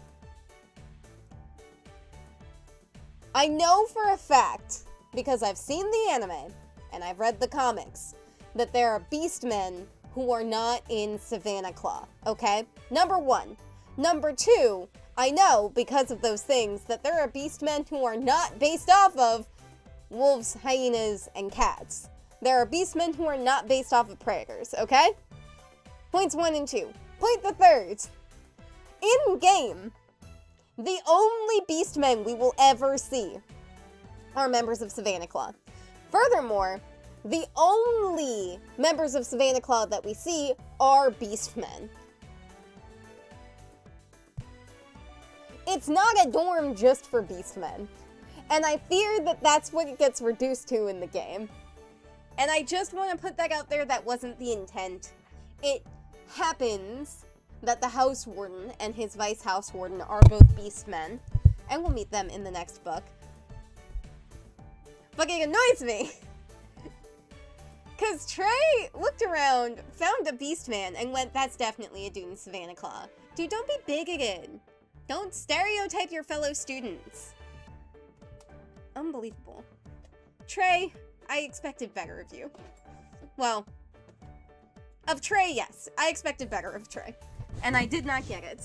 I know for a fact, because I've seen the anime, and I've read the comics, that there are beastmen who are not in Savannah Claw, okay? Number 1. Number 2, I know, because of those things, that there are beastmen who are not based off of wolves, hyenas, and cats. There are beastmen who are not based off of predators, okay? Points 1 and 2. Point the third. In-game, the only beastmen we will ever see are members of Savannah Claw. Furthermore, the only members of Savannah Claw that we see are beastmen. It's not a dorm just for beastmen, and I fear that that's what it gets reduced to in the game. And I just want to put that out there, that wasn't the intent. It happens that the House Warden and his Vice House Warden are both Beastmen, and we'll meet them in the next book. Fucking annoys me! Cause Trey looked around, found a Beastman, and went, that's definitely a Dune Savannah Claw. Dude, don't be bigoted. Don't stereotype your fellow students. Unbelievable. Trey, I expected better of you. Well, of Trey, yes. I expected better of Trey. And I did not get it.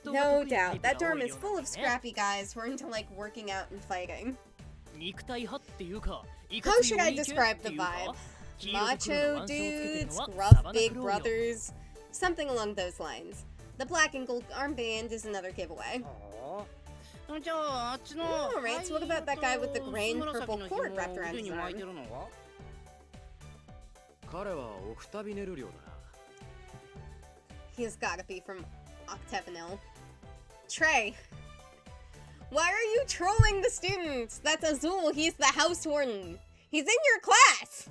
No doubt. That dorm is full of scrappy guys who are into, like, working out and fighting. How should I describe the vibe? Macho dudes, rough big brothers, something along those lines. The black and gold armband is another giveaway. Alright, so what about that guy with the gray and purple cord wrapped around his arm? He's gotta be from Octavinel. Trey! Why are you trolling the students? That's Azul, he's the house warden. He's in your class!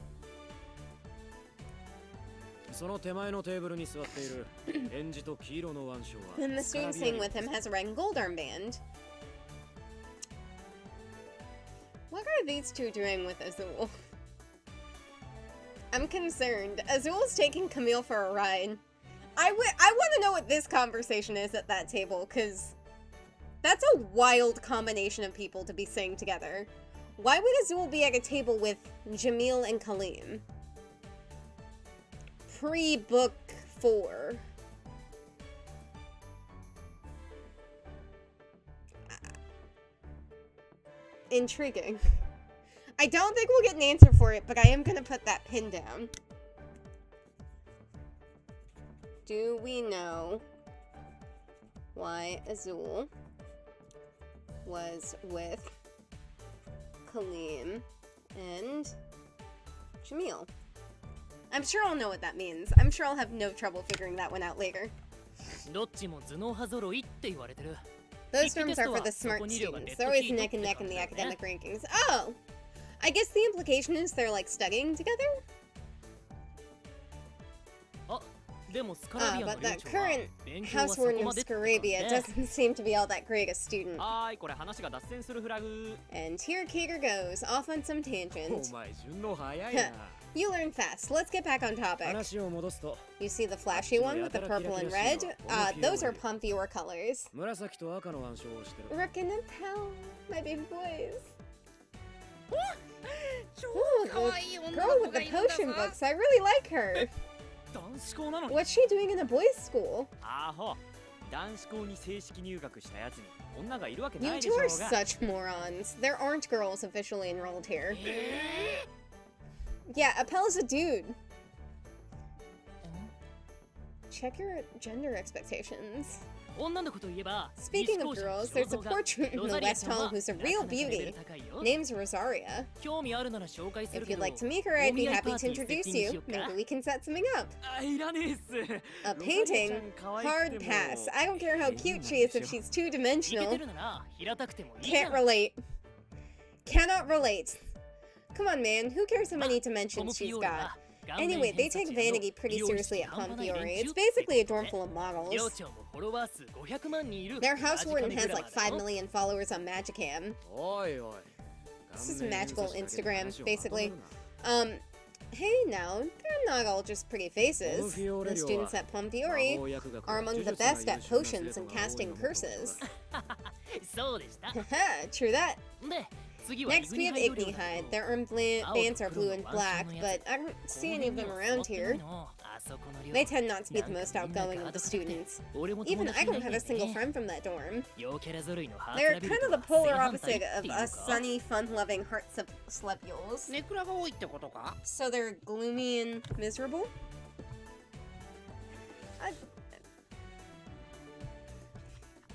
And the student sitting with him has a red and gold armband. What are these two doing with Azul? I'm concerned. Azul's taking Camille for a ride. I want to know what this conversation is at that table, because that's a wild combination of people to be sitting together. Why would Azul be at a table with Jamil and Kaleem? Pre-book 4. Intriguing. I don't think we'll get an answer for it, but I am gonna put that pin down. Do we know why Azul was with Kaleem and Jamil? I'm sure I'll know what that means. I'm sure I'll have no trouble figuring that one out later. Those terms are for the smart students. They're always neck and neck in the academic rankings. Oh! I guess the implication is they're, like, studying together? But that current house warden of Scarabia doesn't seem to be all that great a student. And here Kager goes, off on some tangent. You learn fast. Let's get back on topic. You see the flashy one with the purple and red? Those are Pomphior colors. Rook and Pell, my baby boys. Ooh, the girl with the potion books. I really like her. What's she doing in a boys' school? You two are such morons. There aren't girls officially enrolled here. Yeah, Appel's a dude. Check your gender expectations. Speaking of girls, there's a portrait in the West Hall who's a real beauty. Name's Rosaria. If you'd like to meet her, I'd be happy to introduce you. Maybe we can set something up. A painting? Hard pass. I don't care how cute she is if she's two-dimensional. Can't relate. Cannot relate. Come on, man. Who cares how many dimensions she's got? Anyway, they take vanity pretty seriously at Pompiori. It's basically a dorm full of models. Their house warden has like 5 million followers on Magicam. This is magical Instagram, basically. Hey now, they're not all just pretty faces. The students at Pompiori are among the best at potions and casting curses. Haha, true that. Next we have Ignihide. Their armbands are blue and black, but I don't see any of them around here. They tend not to be the most outgoing of the students. Even I don't have a single friend from that dorm. They're kind of the polar opposite of us sunny, fun-loving Heartslabyuls. So they're gloomy and miserable? I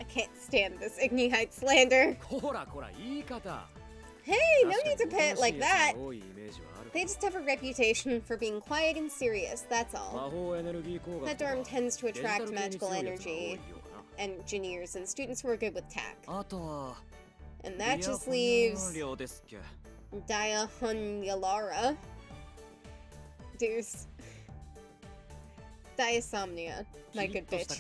can't stand this Ignihide slander. Hey, no need to pay it like that. They just have a reputation for being quiet and serious, that's all. That dorm tends to attract magical energy, engineers, and students who are good with tech. And that just leaves Diahonyalara. Deuce. Diasomnia, my good bitch.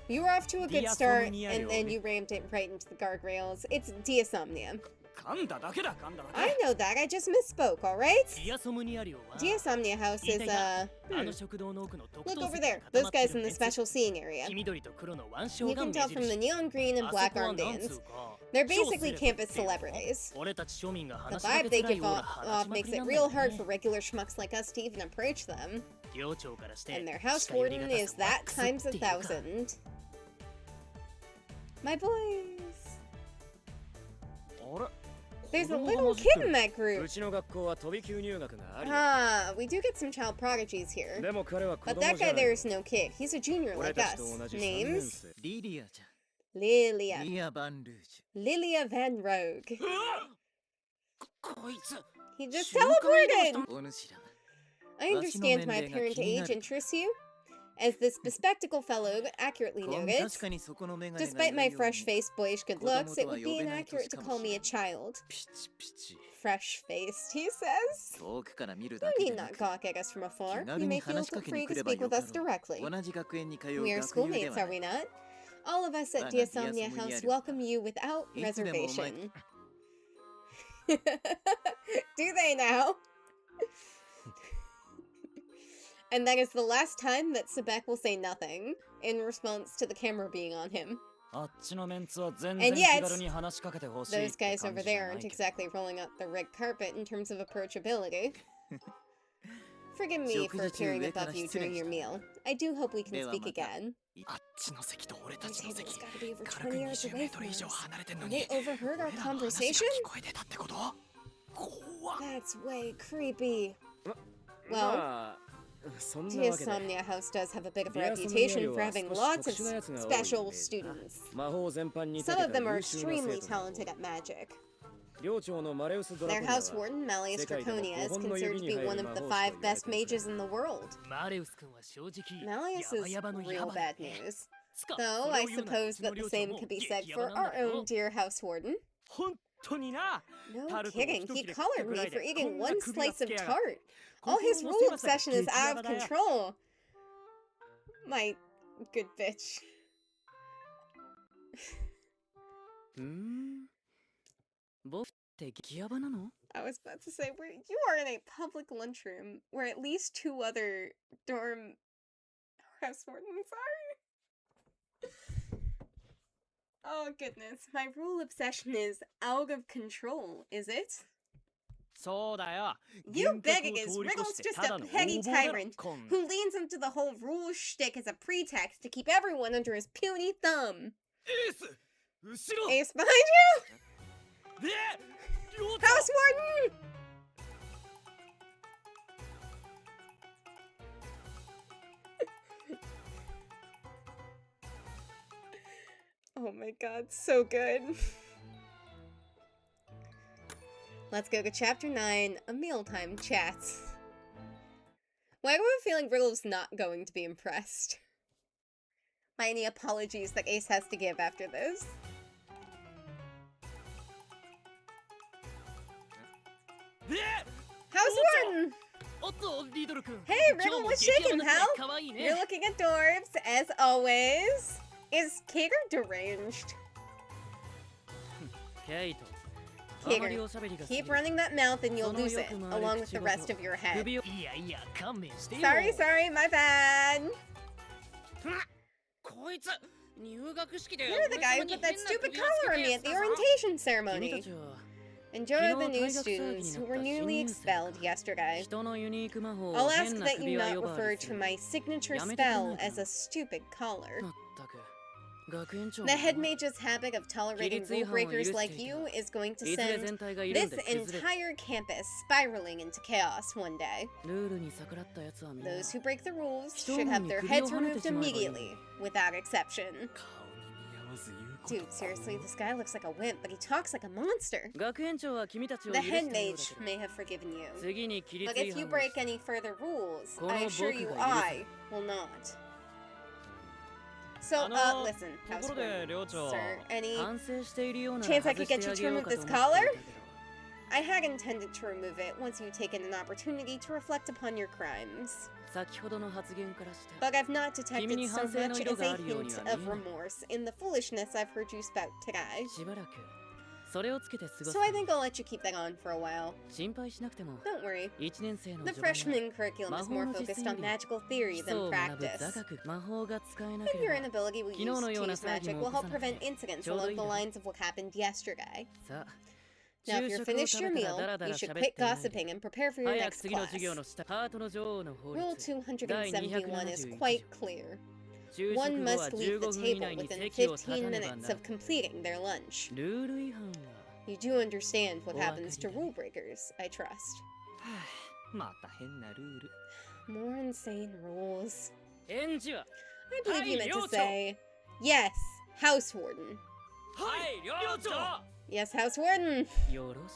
You were off to a good start, and then you rammed it right into the guardrails. It's Diasomnia. I know that, I just misspoke, alright? Diasomnia House is, look over there, those guys in the special seeing area. You can tell from the neon green and black armbands. They're basically campus celebrities. The vibe they give off makes it real hard for regular schmucks like us to even approach them. And their house warden is that times 1,000. My boys! There's a little kid in that group! Ah, we do get some child prodigies here. But that guy there is no kid. He's a junior like us. Names? Lilia. Lilia Van Rogue. He just teleported! I understand my apparent age interests you. As this bespectacled fellow accurately noted, despite my fresh-faced, boyish good looks, it would be inaccurate to call me a child. Fresh-faced, he says. You need not gawk at us from afar. You may feel free to speak with us directly. We are schoolmates, are we not? All of us at Diasomnia House welcome you without reservation. Do they now? And that is the last time that Sebek will say nothing in response to the camera being on him. And yet, those guys over there aren't exactly rolling out the red carpet in terms of approachability. Forgive me for appearing above you during your meal. I do hope we can speak again. This table's gotta be over 20 yards away from us. Have they overheard our conversation? That's way creepy. Well, Diasomnia House does have a bit of a reputation for having lots of special students. Some of them are extremely talented at magic. Their house warden, Malleus Draconia, is considered to be one of the 5 best mages in the world. Malleus is real bad news. Though I suppose that the same could be said for our own dear house warden. No kidding, he collared me for eating 1 slice of tart. All his rule obsession is out of control. My good bitch. I was about to say, you are in a public lunchroom where at least 2 other dorm house wardens are. Oh goodness, my rule obsession is out of control, is it? You begging is Wriggle's just a petty tyrant who leans into the whole rule shtick as a pretext to keep everyone under his puny thumb. Ace behind you! House warden! Oh my god, so good. Let's go to chapter 9, a mealtime chat. Why do I have a feeling Riddle's not going to be impressed? By any apologies that Ace has to give after this. House warden! Hey, Riddle, what's shaking, Hal? You're looking at dwarves, as always. Is Kager deranged? Kager, keep running that mouth and you'll lose it, along with the rest of your head. Sorry, my bad. You're the guy who put that stupid collar on me at the orientation ceremony. Enjoy the new students who were nearly expelled yesterday. I'll ask that you not refer to my signature spell as a stupid collar. The head mage's habit of tolerating rule breakers like you is going to send this entire campus spiraling into chaos one day. Those who break the rules should have their heads removed immediately, without exception. Dude, seriously, this guy looks like a wimp, but he talks like a monster. The head mage may have forgiven you, but if you break any further rules, I assure you I will not. So, listen, housewarden, sir, any 反省しているようなら chance I could 外 get し you て to あげよう remove か this と思ってい collar? たけど I had intended to remove it once you've taken an opportunity to reflect upon your crimes. 先ほどの発言からして But I've not detected 君に so 反省の much 色 as が a あるように hint は見え of ない remorse in the foolishness I've heard you spout today. しばらくそれをつけて過ごす So I think I'll let you keep that on for a while. 心配しなくても Don't worry. 1年生の The 序盤は freshman curriculum is more focused on magical 基 theory 礎 than を学ぶ practice. 座学魔法が使えな I け think れ your ば inability we 昨日の use よう to な use 騒ぎ magic も will 起こ help さなく prevent て incidents ちょうど along いい the だろう lines of what happened yesterday. さあ Now, if 昼 you're 食を finished 食 your べたら meal, ダラダ you ラ should 喋っ quit ていないで gossiping and prepare for your 早く next 次の class. 授業の下ハートの女王の法 Rule 律第 271 is 271 quite clear. 昼 One 食後は must leave 15 the 分以 table 内に within 席を立た 15ねば minutes なら of completing their lunch. ルール違反は You do understand what お分かり happens to だね rule breakers, I trust. はあまた変なルール More insane rules. 返事は I believe you meant to Hi, say, yes, house warden. はい寮長 Yes, house warden. よろし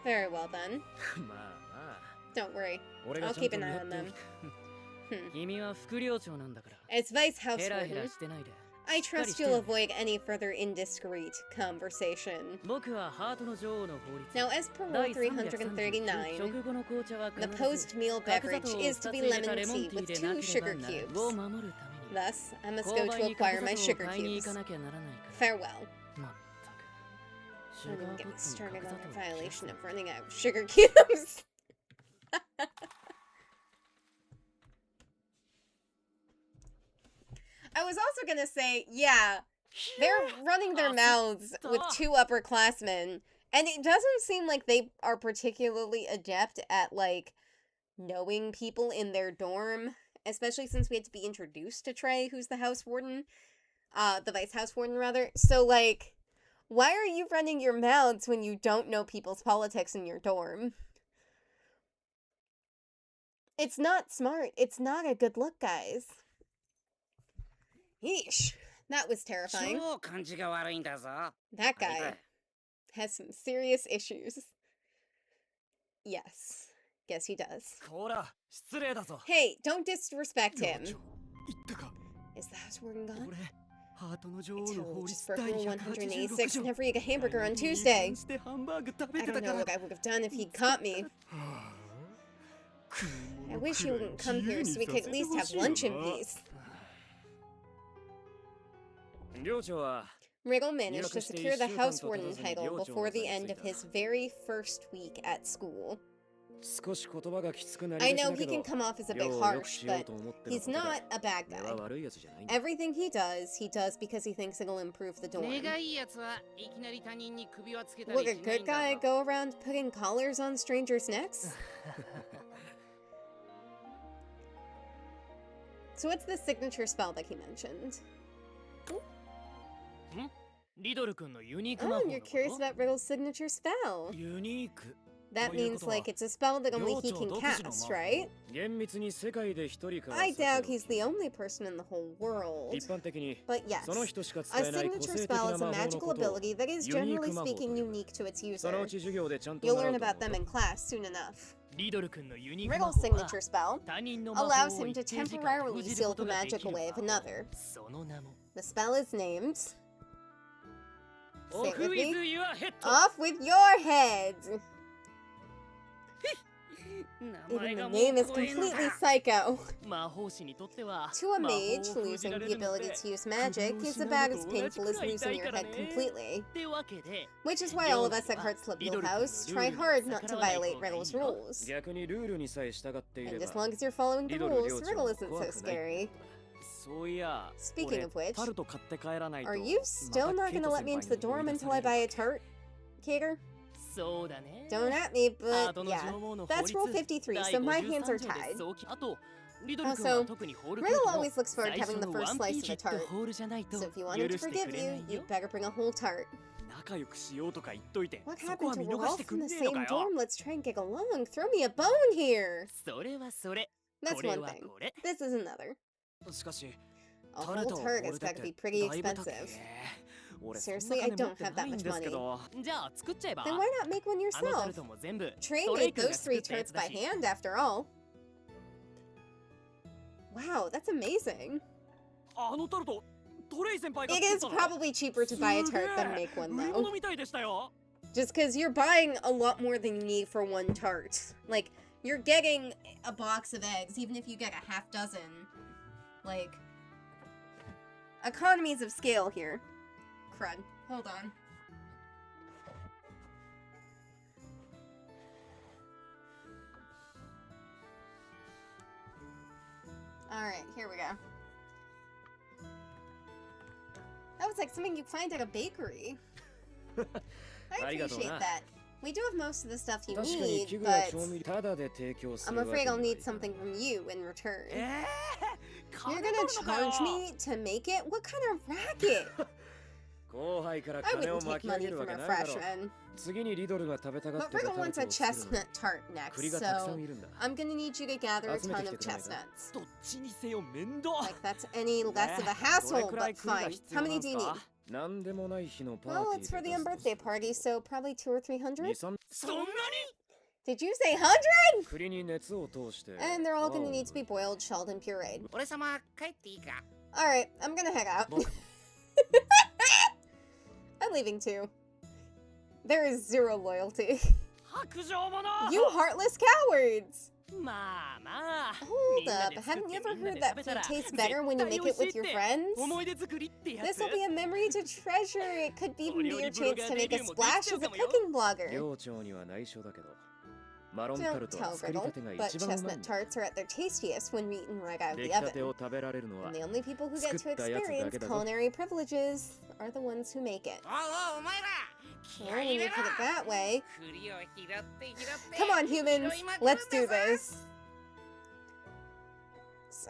Very well then. いまあまあ Don't worry. 俺 I'll がちゃん keep と an 見 eye 張 on ってお them. く君は副寮長なんだから As vice house ヘラヘ warden, ラしてないで I しっかり trust して you'll よ avoid any further indiscreet conversation. 僕はハートの女王の法律 Now, as per 第 Rule 339 339, 食後の紅茶は the 必ず post-meal 角砂 beverage 糖を is to 2 be つ入れた lemon レモン tea ティー with で 2 なけれ sugar ばなら cubes. を守るために Thus, I must 購 go 買 to に角 acquire my 砂糖を sugar 買いに行か cubes. なきゃならないから Farewell. まったくシュ Don't ガ even ー get ポ me ットに started 角 on 砂 the 糖を切ら violation すな of running out of sugar cubes. I was also gonna say, yeah, they're running their mouths with 2 upperclassmen, and it doesn't seem like they are particularly adept at, like, knowing people in their dorm, especially since we had to be introduced to Trey, who's the house warden, the vice house warden, rather. So, like, why are you running your mouths when you don't know people's politics in your dorm? It's not smart. It's not a good look, guys. Yeesh. That was terrifying. 超感じが悪いんだぞ。 That guy has some serious issues. Yes. Yes, he does. こら失礼だぞ Hey, don't disrespect 寮 him. 長言ったか Is the house warden gone? 俺ハートの女 I 王の totally 法 just 律 broke 第 rule 186 186 条 and never eat a hamburger on 大学に Tuesday. 違反してハンバーグ食べ I てた don't か know ら what I would have done if he'd caught me. I wish he wouldn't come here so we could at least have lunch in peace. 寮長は Wriggle managed to secure the house warden title before the end of his very first week at school. 少し言葉がきつくなり I がち know だ he け can ど come off as a bit 寮を良く harsh, しよう but と思っての he's ことで not a bad 俺は guy. 悪いやつじゃないんだ Everything he does because he thinks it'll improve the dorm. 根がいいやつはいきなり他人に首輪つけた Would り a しない good んだ guy ぞ。 go around putting collars on strangers' necks? So what's the signature spell that he mentioned? リドル君のユニーク Oh, 魔法 and の you're こ curious と about Wriggle's signature spell. ユニーク That means like it's a spell that only he can cast, right? 厳密に世界で一人かは I さて doubt おき he's the only person in the whole world. 一般的に But yes, その人しか使 a えない個 signature 性的 spell な is a 魔法の magical ことを ability that is ユニー generally ク魔法と speaking いう unique to its そのう user. ち授業でちゃんと You'll 習 learn うと about 思う them in class soon enough. リドル君のユニーク Wriggle's 魔法 signature は spell 他人の魔法 allows を him 一 to 定時間 temporarily 封じる seal こと the がで magic きる away of 魔法 another. その名も The spell is named. Say Off it with with me. your head Off with your head! 名前 Even が the もう name is 怖えの completely か psycho. 魔法師にとっては To a 魔法を mage, 封じ losing られ the るのっ ability て to use magic is about as painful as losing your head completely. ってわけで Which is why all of us at Heartslabyul House try hard not to violate Wriggle's rules. 逆にルールにさえ従っていれ And ば as long as you're following the Riddle rules, Ryocho Wriggle isn't 怖 so くない scary. そういや Speaking of 俺 which, タルト買って帰らないと are you still ま not たケイ gonna ト let me 先 into 輩 the に dorm 追い出 until さ I れ buy る a tart? Kager? そうだね Don't at me, ハー but トの yeah. 女王の法 That's 律 Rule 53, so my hands are 第53条で tied. 早期あとリドル君 Also, は特にホールケー Riddle キも always looks forward to 最 having 初 the の first ワン slice ピー of チ a ット tart. ホールじゃないと So if you 許 want him to してく forgive れな you, いよ you'd better bring a whole tart. 仲良くしようとか言っといて What そこ happened は to 見 we're 逃し all てく from ん the ねえの same かよ dorm? Let's try and get along. Throw me a bone here. それはそれ That's これ one は thing. これ This is another. しかし A タル whole トを tart ホー has ルだ got っ to て be pretty だいぶ高 expensive. え俺 Seriously, I don't have that much ですけどじゃあ作っちゃえば Then why not make one あのタル yourself? トも全部 Trey トレイ made 君が those 作っ three たや tarts つだ by し hand after all. Wow, that's amazing. あのタルトトレイ先輩が It 作っ is たの probably cheaper to buy a tart than make one 売り though. 物みたいでしたよ Just because you're buying a lot more than you need for one tart. Like, you're getting a box of eggs, even if you get a half dozen. Like, economies of scale here. Crud. Hold on. Alright, here we go. That was like something you find at a bakery. I appreciate that. We do have most of the stuff you need, but I'm afraid I'll need something from you in return. You're gonna charge me to make it? What kind of racket? I wouldn't take money from a freshman. But Riddle wants a chestnut tart next, so I'm gonna need you to gather a ton of chestnuts. どっちにせよ面倒 Like that's any less of a hassle, but fine. How many do you need? Well, it's for the unbirthday party, so probably 200 or 300? そんなに Did you say 100? And they're all gonna need to be boiled, shelled, and pureed. 俺様帰っていいか Alright, I'm gonna head out. I'm leaving too. There is zero loyalty. 白状者 You heartless cowards! まあまあ Hold up, haven't you ever heard that food tastes better when you make it with your friends? 思い出作りってや This つ will be a memory to treasure. It could even be your chance to make a splash as a cooking blogger. Don't tell Riddle, but chestnut tarts are at their tastiest when eaten right out of the oven. And the only people who get to experience culinary privileges are the ones who make it. おうお前ら Well, when you put it that way... 栗を拾って拾って Come on, humans! Let's do this!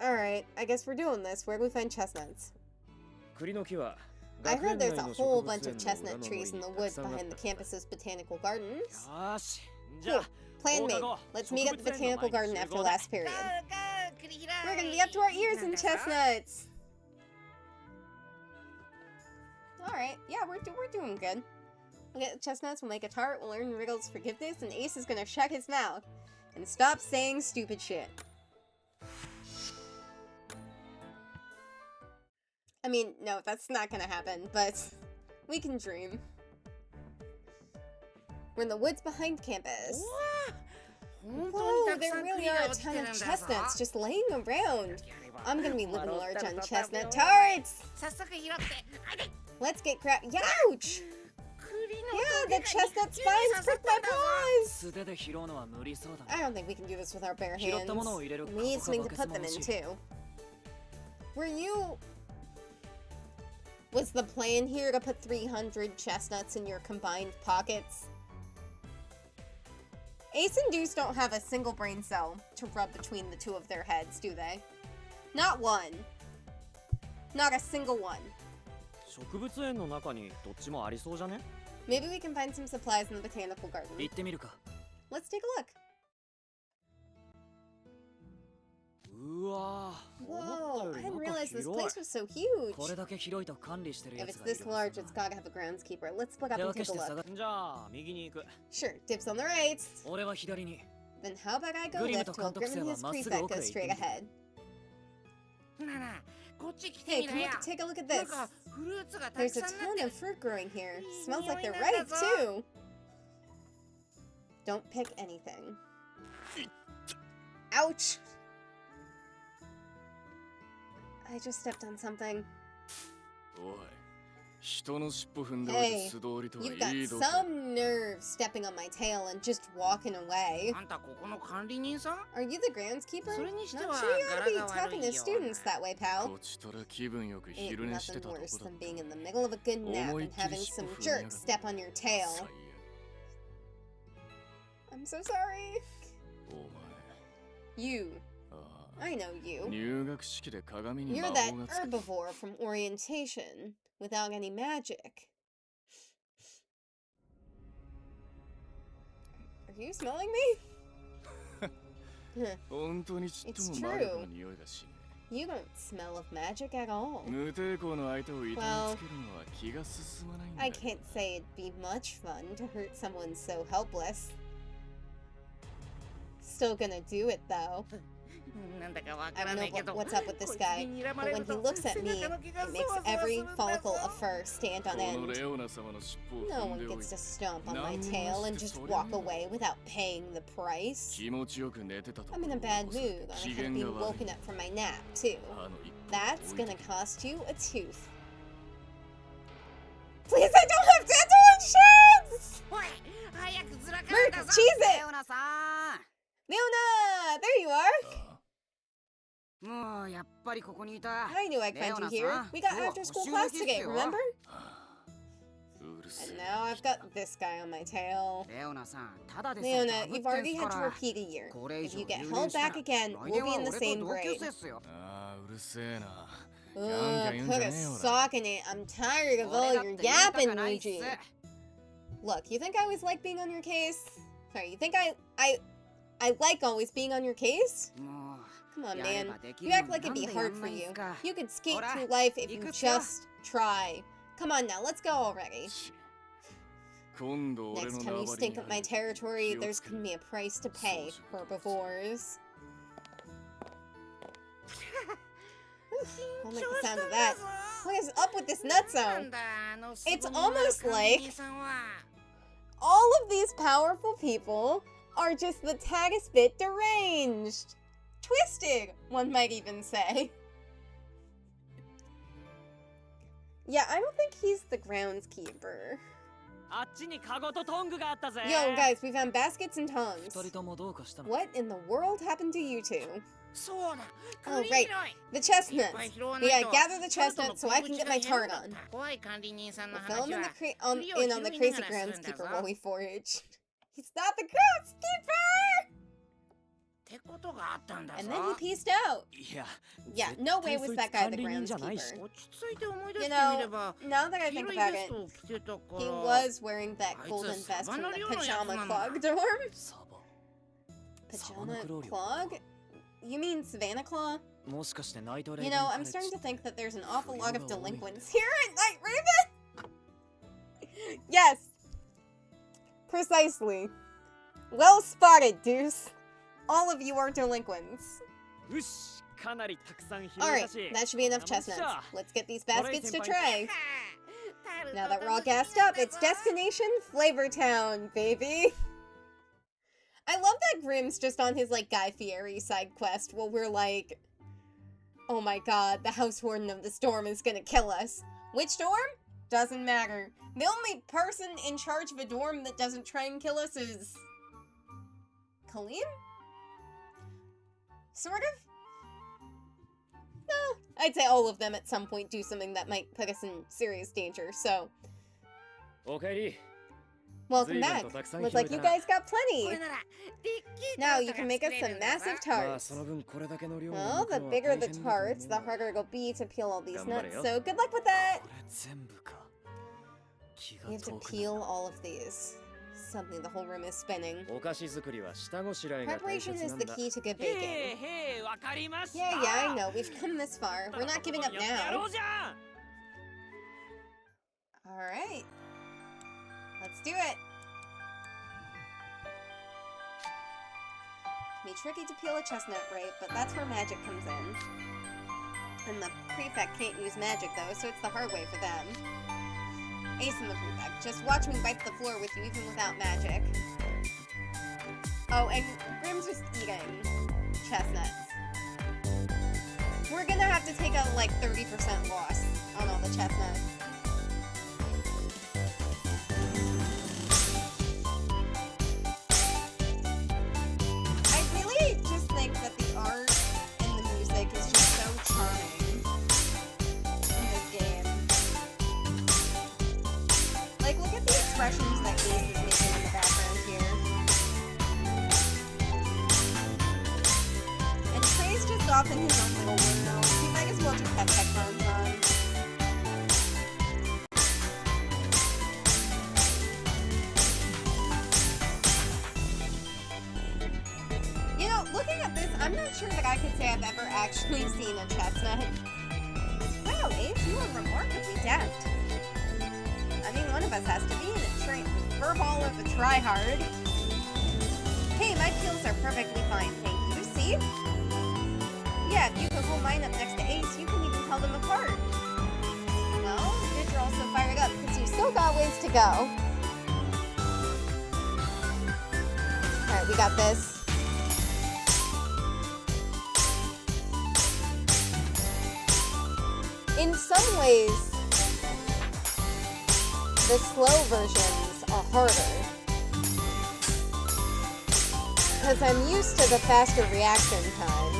Alright, I guess we're doing this. Where do we find chestnuts? I heard there's a whole bunch of chestnut trees in the woods behind the campus's botanical gardens. よしじ Here, ゃあ plan made. Let's meet at the botanical garden after last period. We're gonna be up to our ears in chestnuts! Alright, yeah, we're doing good. We'll get the chestnuts, we'll make a tart, we'll earn Wriggle's forgiveness, and Ace is gonna shut his mouth and stop saying stupid shit. I mean, no, that's not gonna happen, but we can dream. We're in the woods behind campus. Whoa, there really are a ton of chestnuts just laying around. I'm gonna be living large on chestnut tarts! 早速拾ってあれ Let's get Ouch! Yeah, the chestnut spines pricked my paws! 素手で拾うのは無理そうだ I don't think we can do this with our bare 拾っ hands. たものを入れる We need something to put them in too. Were you... Was the plan here to put 300 chestnuts in your combined pockets? Ace and Deuce don't have a single brain cell to rub between the two of their heads, do they? Not one. Not a single one. 植物園の中にどっちもありそうじゃね Maybe we can find some supplies in the botanical garden. 行ってみるか Let's take a look. うわー Whoa, I didn't realize this 広い place was so huge. これだけ広いと管理してる If や it's つがいる this large, it's gotta have a groundskeeper. Let's split up 手 and 分け take し a て look. 探じゃあ右に行く Sure, dibs on the right. 俺は左に Then how about I go Grim left to while Grim and his Kantoku-seba prefect go Matsugo straight ahead. なあなあこっち来て Hey, みな come よ look, take a look at なん this. かフルーツがたく There's a さんなっ ton て of fruit growing here. Smells like they're Nice. ripe, too. Don't pick anything. Ouch! I just stepped on something. おい、人の尻尾踏んでおい Hey, て素通りとは you've got いいど some nerve stepping on my tail and just walking away. あんたここの管理人さん Are you the groundskeeper? それにしては Not sure you ought to be 柄が悪い talking to よ students that way, こ pal. ちとら気分よく Ain't 昼寝して nothing たとこ worse だっ than た being in the middle of a good nap and having some jerk step on your tail. 最 I'm so sorry. 悪お You. 前あ I know あ you. 入学式で鏡に You're 魔 that 法がつく herbivore from orientation without any magic. Are you smelling me? 本当にちっと It's も true. 魔力の匂いがしね You don't smell of magic at all. 無抵抗の相手を痛めつけるのは気が進まないんだ I よ can't say it'd be much fun to hurt someone so helpless. Still gonna do it though. I don't know what's up with this guy, but when he looks at me, it makes every follicle of fur stand on この end. レオナ様の尻尾を No 踏ん one でおい gets て to stomp on my tail and just walk away without paying the price. 気持ちよく寝てたと I'm in a bad mood on account of being woken up from my nap, too. 歯の一本 That's 置いて gonna cost you a tooth. Please, I don't have dental insurance! おい早くずらか Merc, んだぞ cheese レ it! オナさ Leona! There you are! んもうやっぱりここにいた I knew I'd find you here. We got after school class today, remember? うるせ And え now I've got this guy on my tail. レオナさんただで Leona, you've already had to repeat a year. If you get held back again, we'll be in the same grade. ああうるせえな Ugh, put a sock in it. I'm tired of all your yapping, Luigi. Look, you think I always like being on your case? Sorry, you think I like always being on your case? も Come on, うやれ man. ばでき You る act の like な it'd ん be でや hard ん for ないん you. すか You could skate Ora, through life if you ikutsu yo. just try. Come on now, let's go already. 今度俺 Next の time you 縄張り stink に up my 入る territory, 気を there's つけ gonna be a price to pay, herbivores. I'll make the sound of that. What is up with this nutso? It's almost like all of these powerful people are just the taggest bit deranged. Twisted, one might even say. Yeah, I don't think he's the groundskeeper. あっちにカゴとトングがあったぜ Yo, guys, we found baskets and tongs. 二人ともどうかしたの What in the world happened to you two? そうだ Oh, 栗 right. 拾い The chestnuts. いっぱい拾わ We ない gotta と gather the その後の chestnuts so I can get my 小口が turn 減るんだ on. った怖い管理人さんの We'll fill 話 him は in on the crazy groundskeeper while we forage. He's not the groundskeeper! ってことがあったんだぞ And then he pieced out. いや Yeah, no way was that guy the 管理人じゃないし groundskeeper. 落ち着いて思い出し You てみれば know, now that I 黄 think 色い about ベス it, トを着てたから he was wearing that あいつ golden vest サバ from の the 漁のやつなんだ pajama clog dorm. サバ Pajama Savannah clog? You mean Savannah Claw? もしかしてナイトレイ You ブン know, カ I'm レッジ starting to think that there's an awful lot of Freeload. delinquents here at Night Raven! Yes! Precisely. Well spotted, Deuce. All of you are delinquents. よしかなりたくさん拾え Alright, たし that should be enough こんなもんっし chestnuts. ょ Let's get these baskets to senpai. try. タルト Now that we're all 楽しみ gassed なん up, だ it's ぞ destination Flavor Town, baby. I love that Grimm's just on his, like, Guy Fieri side quest while we're like, oh my god, the house warden of this dorm is gonna kill us. Which dorm? Doesn't matter. The only person in charge of a dorm that doesn't try and kill us is... Kaleem? Sort of? No, I'd say all of them at some point do something that might put us in serious danger, so... おかえり Welcome back. Looks like you guys got こ plenty. れならでっけえ Now タル you ト can が make 作 us れる some んだぞ massive まあ tarts. その分これだけの量を Well, 抜く the のは bigger 大 the 変だと思う tarts, the harder it'll be to peel all these 頑張れ nuts. よ So good luck with that. これ全部か気が You have to 遠くな peel る all of these. Suddenly the whole room is spinning. お菓子作りは下ごしらえが大 Preparation 切 is なん the だ key to good へ baking. えへえわかりました Yeah, yeah, I know. We've come this far. We're not giving up やろ now. うじゃん Alright. Let's do it. Can be tricky to peel a chestnut, right? But that's where magic comes in. And the prefect can't use magic, though, so it's the hard way for them. Ace and the prefect. Just watch me wipe the floor with you, even without magic. Oh, and Grimm's just eating chestnuts. We're gonna have to take a, like, 30% loss on all the chestnuts. I really just think that the art and the music is just so charming in this game. Like, look at the expressions that Ace is making in the background here. And Trey's just off in his own little world. He might as well just have headphones on. You know, looking at this, I'm not sure that I could say I've ever actually seen a chestnut. Wow, Ace, you are remarkably deft. I mean, one of us has to be in a furball of a tryhard. Hey, my peels are perfectly fine, thank you. See? Yeah, if you could hold mine up next to Ace, you can even tell them apart. Well, good you're also fired up, because you still got ways to go. Alright, we got this. In some ways, the slow versions are harder. Because I'm used to the faster reaction time.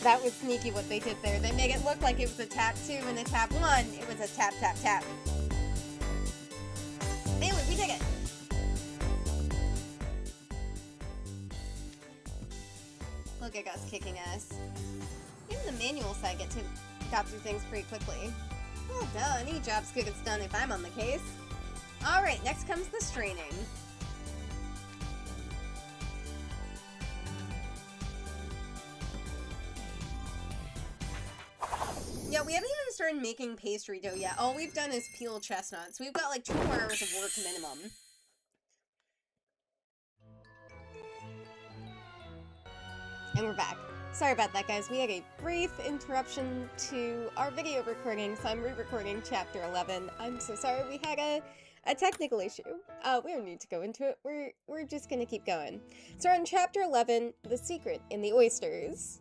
That was sneaky what they did there. They made it look like it was a tap 2 and a tap 1. It was a tap, tap, tap. Anyway, we did it. Look at us kicking ass. Even the manual side got through things pretty quickly. Well, duh, any job's good gets done if I'm on the case. Alright, next comes the straining. Yeah, we haven't even started making pastry dough yet. All we've done is peel chestnuts. We've got like 2 more hours of work minimum. And we're back. Sorry about that, guys. We had a brief interruption to our video recording, so I'm re-recording chapter 11. I'm so sorry we had a technical issue. We don't need to go into it. We're just gonna keep going. So we're on chapter 11, The Secret in the Oysters.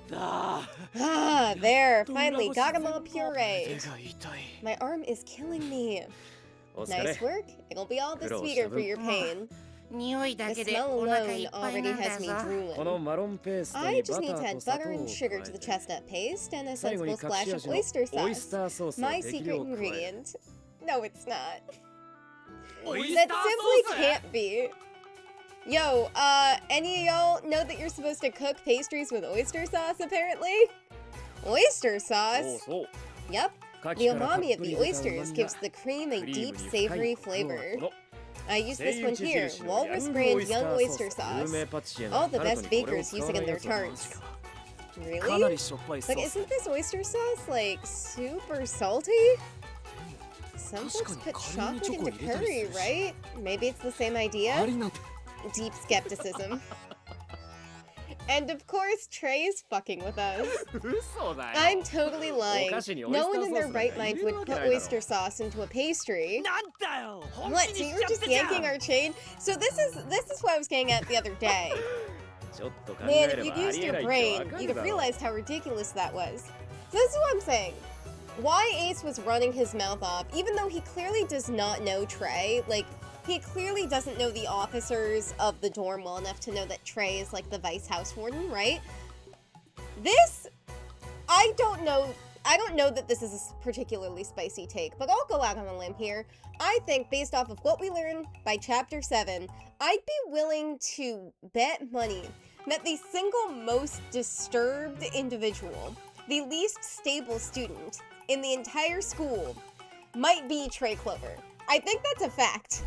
There, finally, got them all pureed. My arm is killing me. Nice work. It'll be all the sweeter for your pain. The smell alone already has me drooling. I just need to add butter and sugar to the chestnut paste and a sensible splash of oyster sauce. My secret ingredient. No, it's not. That simply can't be. Yo, any of y'all know that you're supposed to cook pastries with oyster sauce, apparently? Oyster sauce? Yep. The umami of the oysters gives the cream a deep, savory flavor. I use this one here, Walrus brand Young Oyster Sauce. All the best bakers use it in their tarts. Really? But isn't this oyster sauce, like, super salty? Some folks put chocolate into curry, right? Maybe it's the same idea? Deep skepticism. And of course, Trey's fucking with us. I'm totally lying. No one in their right mind would put oyster sauce into a pastry. What? So you were just yanking our chain? So this is what I was getting at the other day. Man, if you'd used your brain, you'd have realized how ridiculous that was. So this is what I'm saying. Why Ace was running his mouth off, even though he clearly does not know Trey, like, he clearly doesn't know the officers of the dorm well enough to know that Trey is like the vice house warden, right? This, I don't know that this is a particularly spicy take, but I'll go out on a limb here. I think based off of what we learned by chapter 7, I'd be willing to bet money that the single most disturbed individual, the least stable student in the entire school might be Trey Clover. I think that's a fact.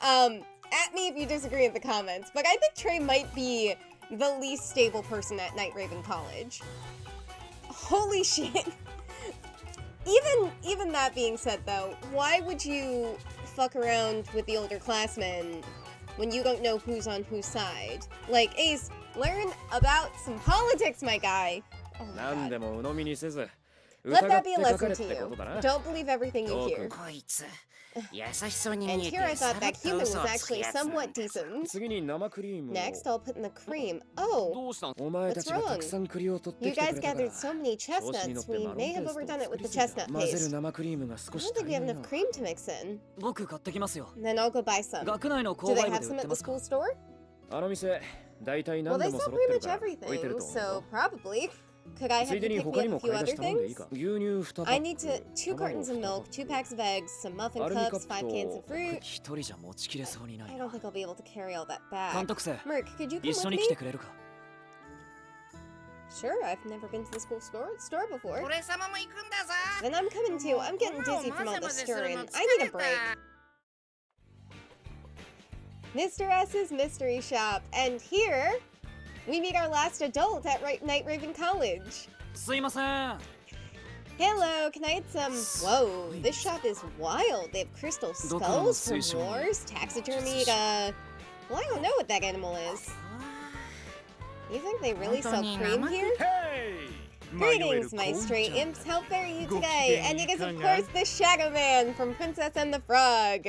At me if you disagree in the comments, but I think Trey might be the least stable person at Night Raven College. Holy shit. Even that being said though, why would you fuck around with the older classmen when you don't know who's on whose side? Like, Ace, learn about some politics, my guy. Oh my God. Let that be a lesson to you. Don't believe everything you hear. And here I thought that human was actually somewhat decent. Next, I'll put in the cream. Oh, what's wrong? You guys gathered so many chestnuts, we may have overdone it with the chestnut paste. I don't think we have enough cream to mix in. Then I'll go buy some. Do they have some at the school store? Well, they sell pretty much everything, so probably. Could I have you pick me up a few other things? I need 2 cartons of milk, 2 packs of eggs, some muffin cups, 5 cans of fruit. I don't think I'll be able to carry all that back. Merc, could you come with me? Sure, I've never been to the school store before. Then I'm coming too. I'm getting dizzy from all the stirring. I need a break. Mr. S's Mystery Shop, and here We meet our last adult at Night Raven College. すいません Hello, can I get some... Whoa, this shop is wild. They have crystal skulls for wars, taxidermied, well, I don't know what that animal is. You think they really sell cream here? Hey! Greetings, my stray imps. How fare you today? And it is, of course, the Shadow Man from Princess and the Frog.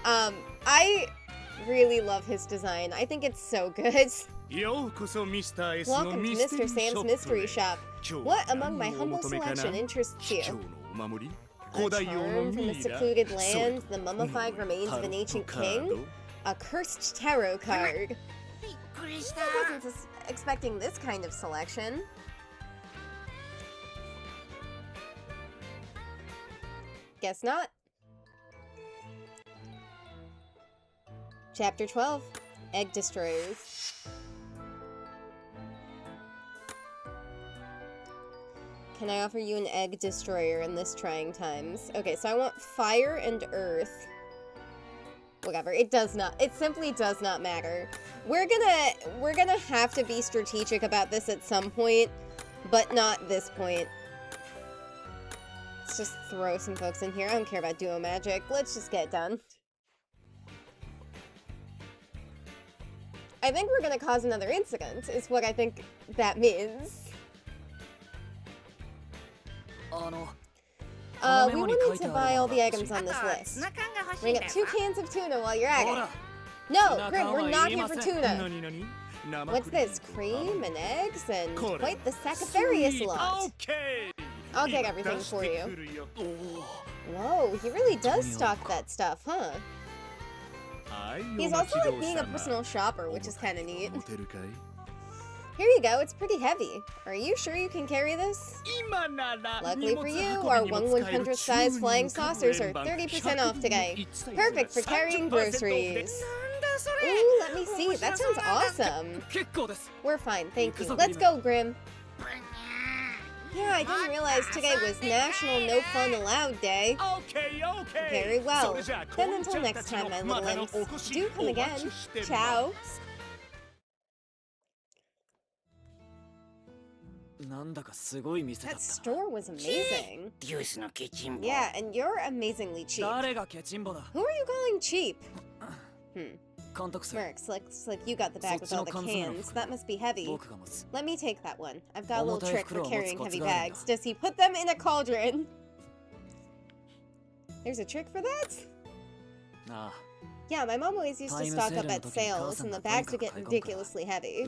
I really love his design. I think it's so good. Welcome to Mr. Sam's Mystery Shop. What among my humble selection interests you? A charm from a secluded land, the mummified remains of an ancient king, a cursed tarot card. I wasn't expecting this kind of selection. Guess not. Chapter 12, Egg Destroyers. Can I offer you an egg destroyer in this trying times? Okay, so I want fire and earth. Whatever, it does not, it simply does not matter. We're gonna have to be strategic about this at some point, but not this point. Let's just throw some folks in here. I don't care about duo magic. Let's just get it done. I think we're gonna cause another incident, is what I think that means. We wanted to buy all the items on this list. Bring up 2 cans of tuna while you're at it. No, Grim, we're not here for tuna. What's this? Cream and eggs and quite the sacrifarious lot. I'll get everything for you. Whoa, he really does stock that stuff, huh? He's also like being a personal shopper, which is kind of neat. Here you go, it's pretty heavy. Are you sure you can carry this? Luckily for you, our 1/100th size flying saucers are 30% off today. Perfect for carrying groceries. Ooh, let me see. That sounds awesome. We're fine, thank you. Let's go, Grim. Yeah, I didn't realize today was National No Fun Allowed Day. Very well. Then until next time, my little imps, do come again. Ciao. That store was amazing. Yeah, and you're amazingly cheap. Who are you calling cheap? Mercs, looks like you got the bag with all the cans. That must be heavy. Let me take that one. I've got a little trick for carrying heavy bags. Does he put them in a cauldron? There's a trick for that? Yeah, my mom always used to stock up at sales, and the bags would get ridiculously heavy.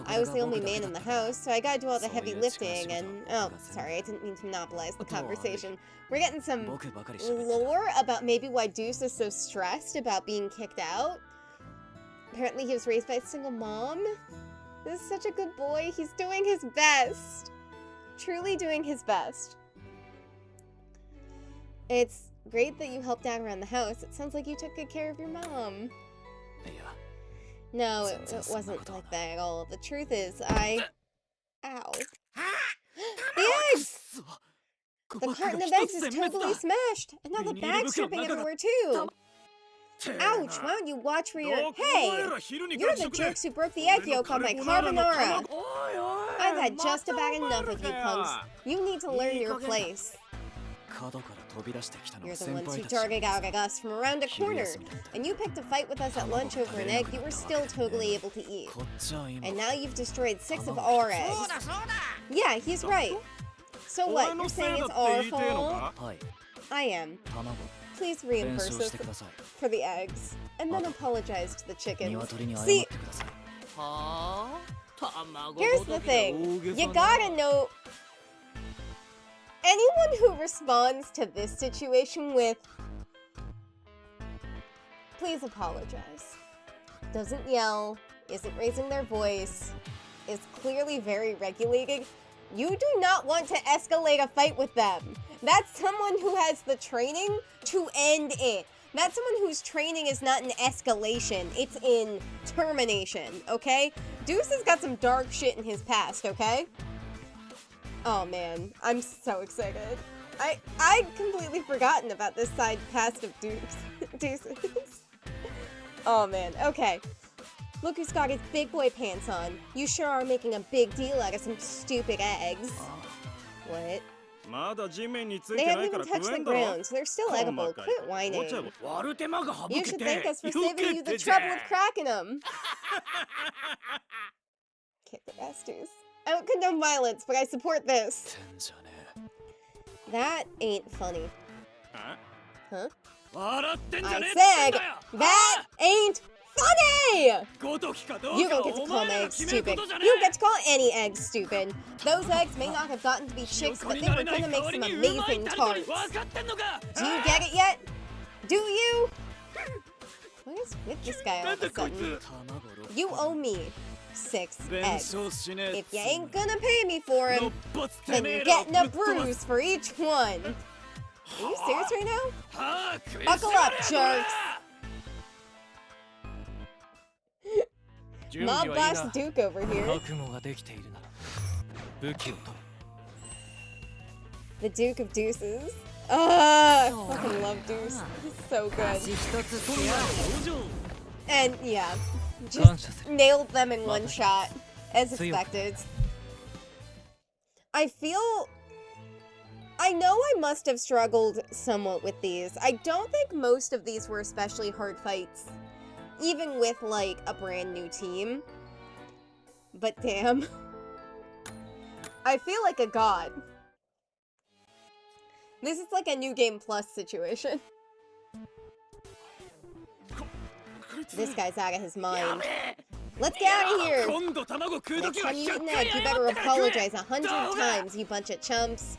I was the only man in the house, so I gotta do all the heavy lifting, and... Oh, sorry, I didn't mean to monopolize the conversation. We're getting some lore about maybe why Deuce is so stressed about being kicked out. Apparently he was raised by a single mom. This is such a good boy. He's doing his best. Truly doing his best. It's great that you helped out around the house. It sounds like you took good care of your mom. No, it wasn't like that at all. The truth is, Ow. The eggs! The carton of eggs is totally smashed! And now the bag's dripping everywhere too! Ouch! Why don't you watch where you're... Hey! You're the jerks who broke the egg yolk on my carbonara! I've had just about enough of you punks. You need to learn your place. You're the ones who darted out at us from around a corner, and you picked a fight with us at lunch over an egg you were still totally able to eat. And now you've destroyed 6 of our eggs. Yeah, he's right. So what, you're saying it's our fault? I am. Please reimburse us for the eggs, and then apologize to the chickens. See, here's the thing. You gotta know... Anyone who responds to this situation with, please apologize, doesn't yell, isn't raising their voice, is clearly very regulated, you do not want to escalate a fight with them. That's someone who has the training to end it. That's someone whose training is not in escalation, it's in termination, okay? Deuce has got some dark shit in his past, okay? Oh man, I'm so excited. I'd completely forgotten about this side past of Deuce's. Oh man, okay. Look who's got his big boy pants on. You sure are making a big deal out of some stupid eggs. What? They haven't even touched the ground, so they're still edible. Quit whining. You should thank us for saving you the trouble of cracking them. Kick the bastards. I don't condone violence, but I support this. That ain't funny. Huh? I said, that ain't funny! You don't get to call my eggs stupid. You don't get to call any eggs stupid. Those eggs may not have gotten to be chicks, but they were gonna make some amazing tarts. Do you get it yet? Do you? What is with this guy all of a sudden? You owe me 6 eggs. If you ain't gonna pay me for them, then you're getting a bruise for each one. Are you serious right now? Buckle up, jerks! Mob boss Duke over here. The Duke of Deuces. I fucking love Deuce. He's so good. And yeah, just nailed them in one shot, as expected. I know I must have struggled somewhat with these. I don't think most of these were especially hard fights, even with, like, a brand new team. But damn. I feel like a god. This is like a New Game Plus situation. This guy's out of his mind. Let's get out of here! Next time you eat an egg, you better apologize 100 times, you bunch of chumps.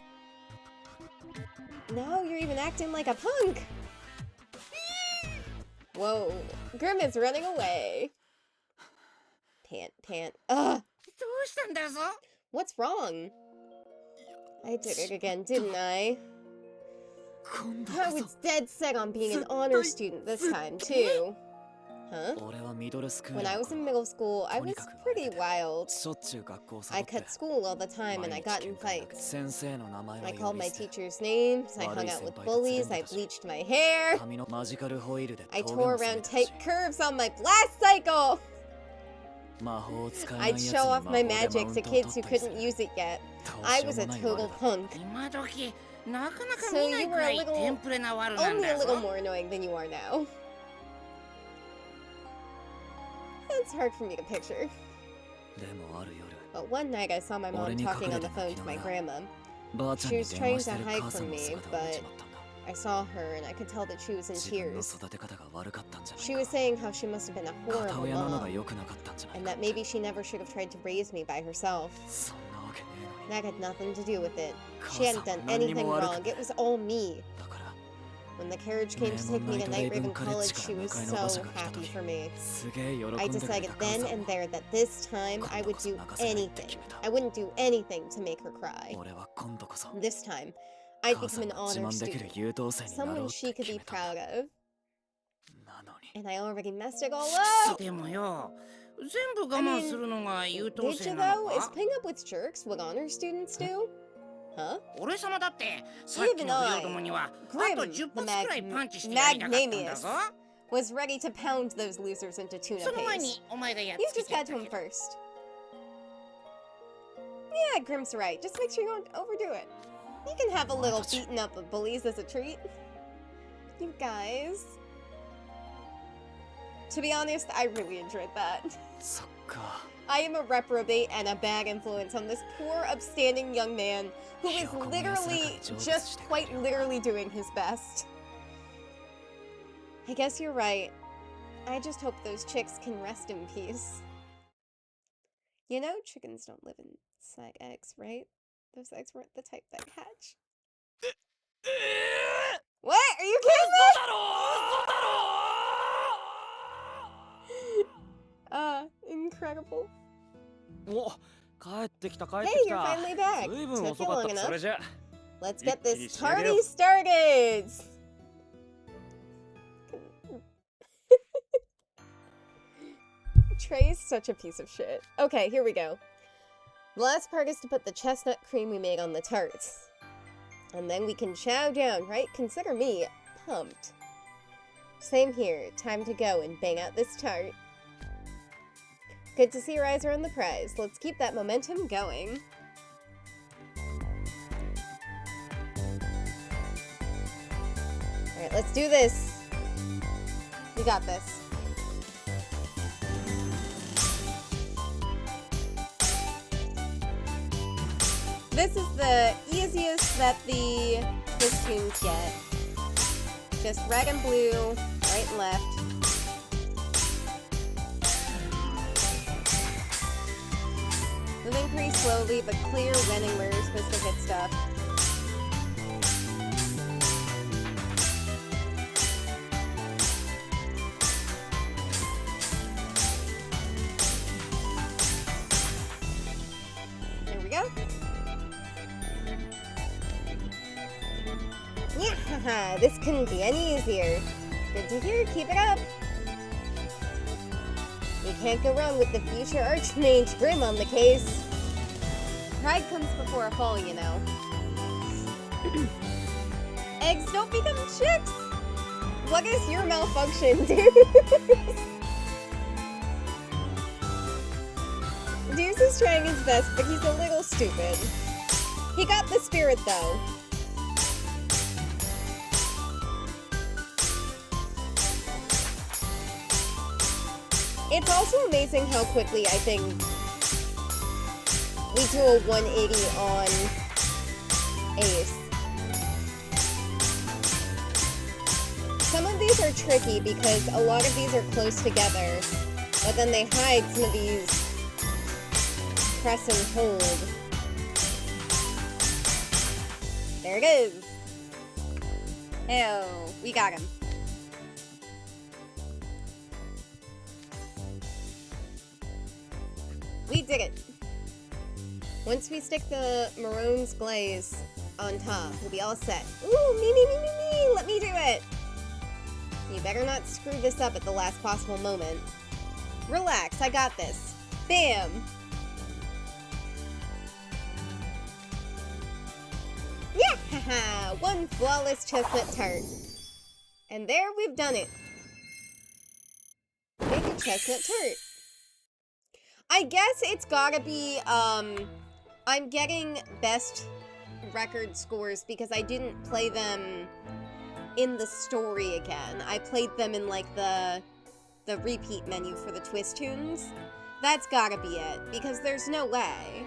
No, you're even acting like a punk! Whoa. Grim is running away. Pant. Ugh! What's wrong? I did it again, didn't I? I was dead set on being an honor student this time, too. Huh? When I was in middle school, I was pretty wild. I cut school all the time and I got in fights. I called my teacher's names, I hung out with bullies, I bleached my hair. I tore around tight curves on my blast cycle! I'd show off my magic to kids who couldn't use it yet. I was a total punk. So you were only a little more annoying than you are now. It's hard for me to picture. But one night I saw my mom talking on the phone to my grandma. She was trying to hide from me, but I saw her and I could tell that she was in tears. She was saying how she must have been a horrible mom, and that maybe she never should have tried to raise me by herself. That had nothing to do with it. She hadn't done anything wrong, it was all me. When the carriage came to take me to Night Raven College, she was so happy for me. I decided then and there that this time I would do anything. I wouldn't do anything to make her cry. This time, I'd become an honor student. Someone she could be proud of. And I already messed it all up! I mean, did you though? Is playing up with jerks what honor students do? Huh? Even I, Grim, the Magnanimus, was ready to pound those losers into tuna paste. You just got to him first. Yeah, Grim's right. Just make sure you don't overdo it. You can have a little beaten up of bullies as a treat. You guys. To be honest, I really enjoyed that. I am a reprobate and a bad influence on this poor, upstanding young man who is literally, just quite literally doing his best. I guess you're right. I just hope those chicks can rest in peace. You know, chickens don't live in sack eggs, right? Those eggs weren't the type that hatch. What? Are you kidding me? Incredible. Hey, you're finally back. Took you long enough. Let's get this party started! Trey's such a piece of shit. Okay, here we go. The last part is to put the chestnut cream we made on the tarts. And then we can chow down, right? Consider me pumped. Same here. Time to go and bang out this tart. good to see your eyes are on the prize. Let's keep that momentum going. Alright, let's do this. We got this. This is the easiest that the Twistoons get. Just red and blue, right and left. Moving pretty slowly, but clear when and where you're supposed to hit stuff. There we go. Yeah, this couldn't be any easier. Good to hear, keep it up. You can't go wrong with the future Archmage Grim on the case. Pride comes before a fall, you know. Eggs don't become chicks! What is your malfunction, dude? Deuce is trying his best, but he's a little stupid. He got the spirit, though. It's also amazing how quickly I think we do a 180 on Ace. Some of these are tricky because a lot of these are close together, but then they hide some of these press and hold. There it is. Oh, we got him. We did it! Once we stick the Maroon's glaze on top, we'll be all set. Ooh, me! Let me do it! You better not screw this up at the last possible moment. Relax, I got this. Bam! Yeah! Haha! One flawless chestnut tart. And there, we've done it. Make a chestnut tart. I guess it's gotta be, I'm getting best record scores because I didn't play them in the story again. I played them in, like, the repeat menu for the Twistoons. That's gotta be it, because there's no way.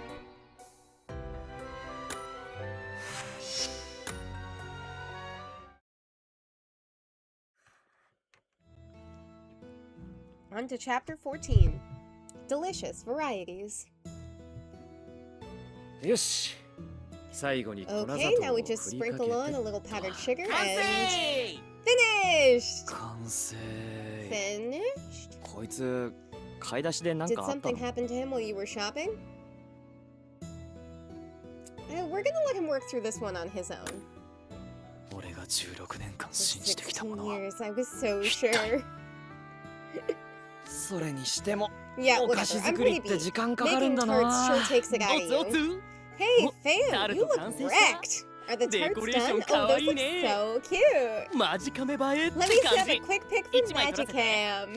On to Chapter 14. Delicious varieties. Yoshi. Okay, now we just sprinkle on a little powdered sugar and finished! Finished? Did something happen to him while you were shopping? We're gonna let him work through this one on his own. For 16 years, I was so sure. Yeah, whatever. I'm pretty beat. Making tarts sure takes it out of you. Hey, fam, you look wrecked. Are the tarts done? Oh, those look so cute. Let me snap a quick pic for Magicam.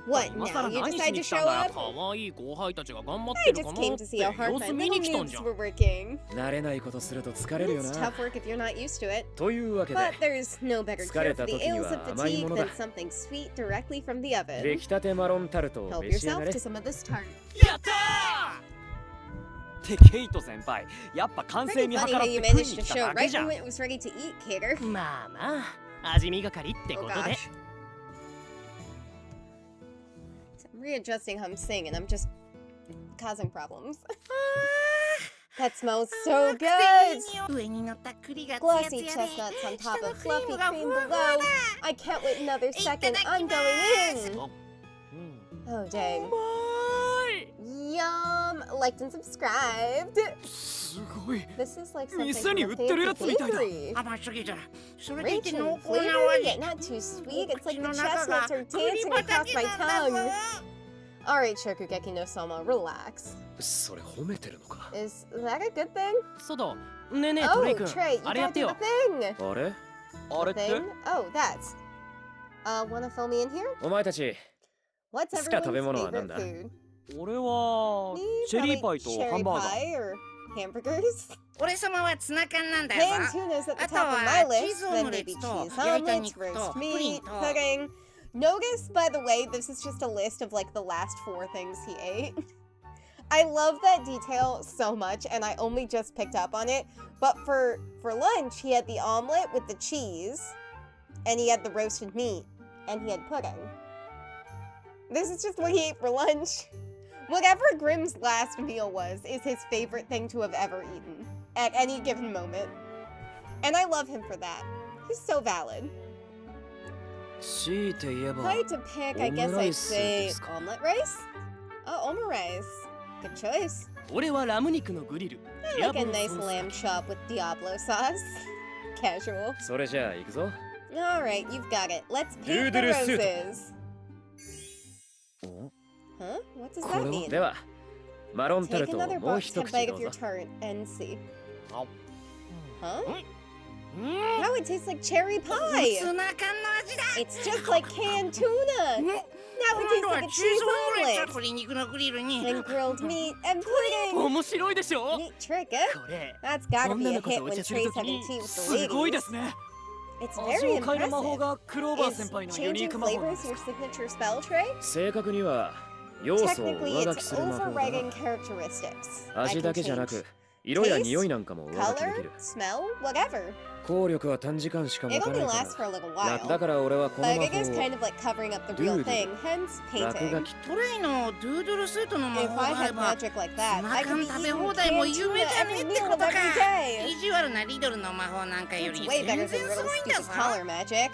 What now? You decided to show up? I just came to see how hard my little moves were working. It's tough work if you're not used to it. But there's no better cure for the ills of fatigue than something sweet directly from the oven. Help yourself to some of this tart. Pretty funny how you managed to show right when it was ready to eat, Cater. Oh gosh. I'm readjusting how I'm saying and I'm just causing problems. That smells so good! Glossy chestnuts on top of fluffy cream below. I can't wait another second. I'm going in! Oh dang. Yum! Liked and subscribed. This is like something from a fancy bakery. Rich and flavory, yet not too sweet. It's like the chestnuts are dancing across my tongue. Alright, Shokugeki no Soma, relax. Is that a good thing? Oh, Trey, you gotta do the thing! The thing? Oh, that's... wanna fill me in here? What's 好きな食べ everyone's 物はなん favorite だ food? 俺は Me, チェリーパ probably イとハン cherry バーガー pie or hamburgers. 俺様はツナ缶なんだ Canned ぞ tuna's at the あと top of は my チー list. ズオ Then ムレ maybe ツと cheese 焼いた omelets, 肉と roast プリン meat, と pudding. Notice, by the way, this is just a list of like the last 4 things he ate. I love that detail so much, and I only just picked up on it. But for lunch, he had the omelet with the cheese, and he had the roasted meat, and he had pudding. This is just what he ate for lunch. Whatever Grimm's last meal was, is his favorite thing to have ever eaten at any given moment. And I love him for that. He's so valid. 強いて言えば If I had to pick, I guess I'd say omelet rice? Oh, omelet rice. Good choice. 俺はラム肉のグリル I like a nice lamb chop with Diablo sauce. Casual. それじゃあ行くぞ Alright, you've got it. Let's paint the Doodle suit. roses. Huh? What does that mean? ではマロンタル Take トを another もう box 一 to 口 bite ど of う your ぞ tart and see. Huh? うん Now it tastes like cherry pie! ツナ缶の味だ It's just like canned tuna! Now it 今 tastes 度は like a チーズ cheese オムレツ omelet! と鶏肉のグリルに And grilled meat and pudding! 面白いでしょ Neat trick, eh? これ That's gotta be 女 a の子 hit とお when 茶する Trey's とき having に tea with the すごいで ladies. すね It's 味 very を変える魔法 impressive. がクローバー Is 先輩のユニー changing ク魔法なん flavors です your signature spell, Trey? 正確には要素を Technically, 上書き it's する魔法だ overriding な characteristics. I 味 can だけじゃな change く色や匂いなんかも上書きでき color, る smell, whatever. 効力は短時間しか持 It たな only いか lasts for a little ら while. だから俺はこの But 魔 it is 法を kind of like covering up the real Doodle. thing, hence 落 painting. 書きトレイのドゥードルスートの魔 If 法 I があれ had ば magic like that, I could be 食べ eating 放題も canned 有 tuna 名じゃね every えって meal こ of とか every day. 意地悪なリドルの魔法なんかよ It's り way 全 better 然 than すご Riddle's いんだ stupid ぞ color magic. い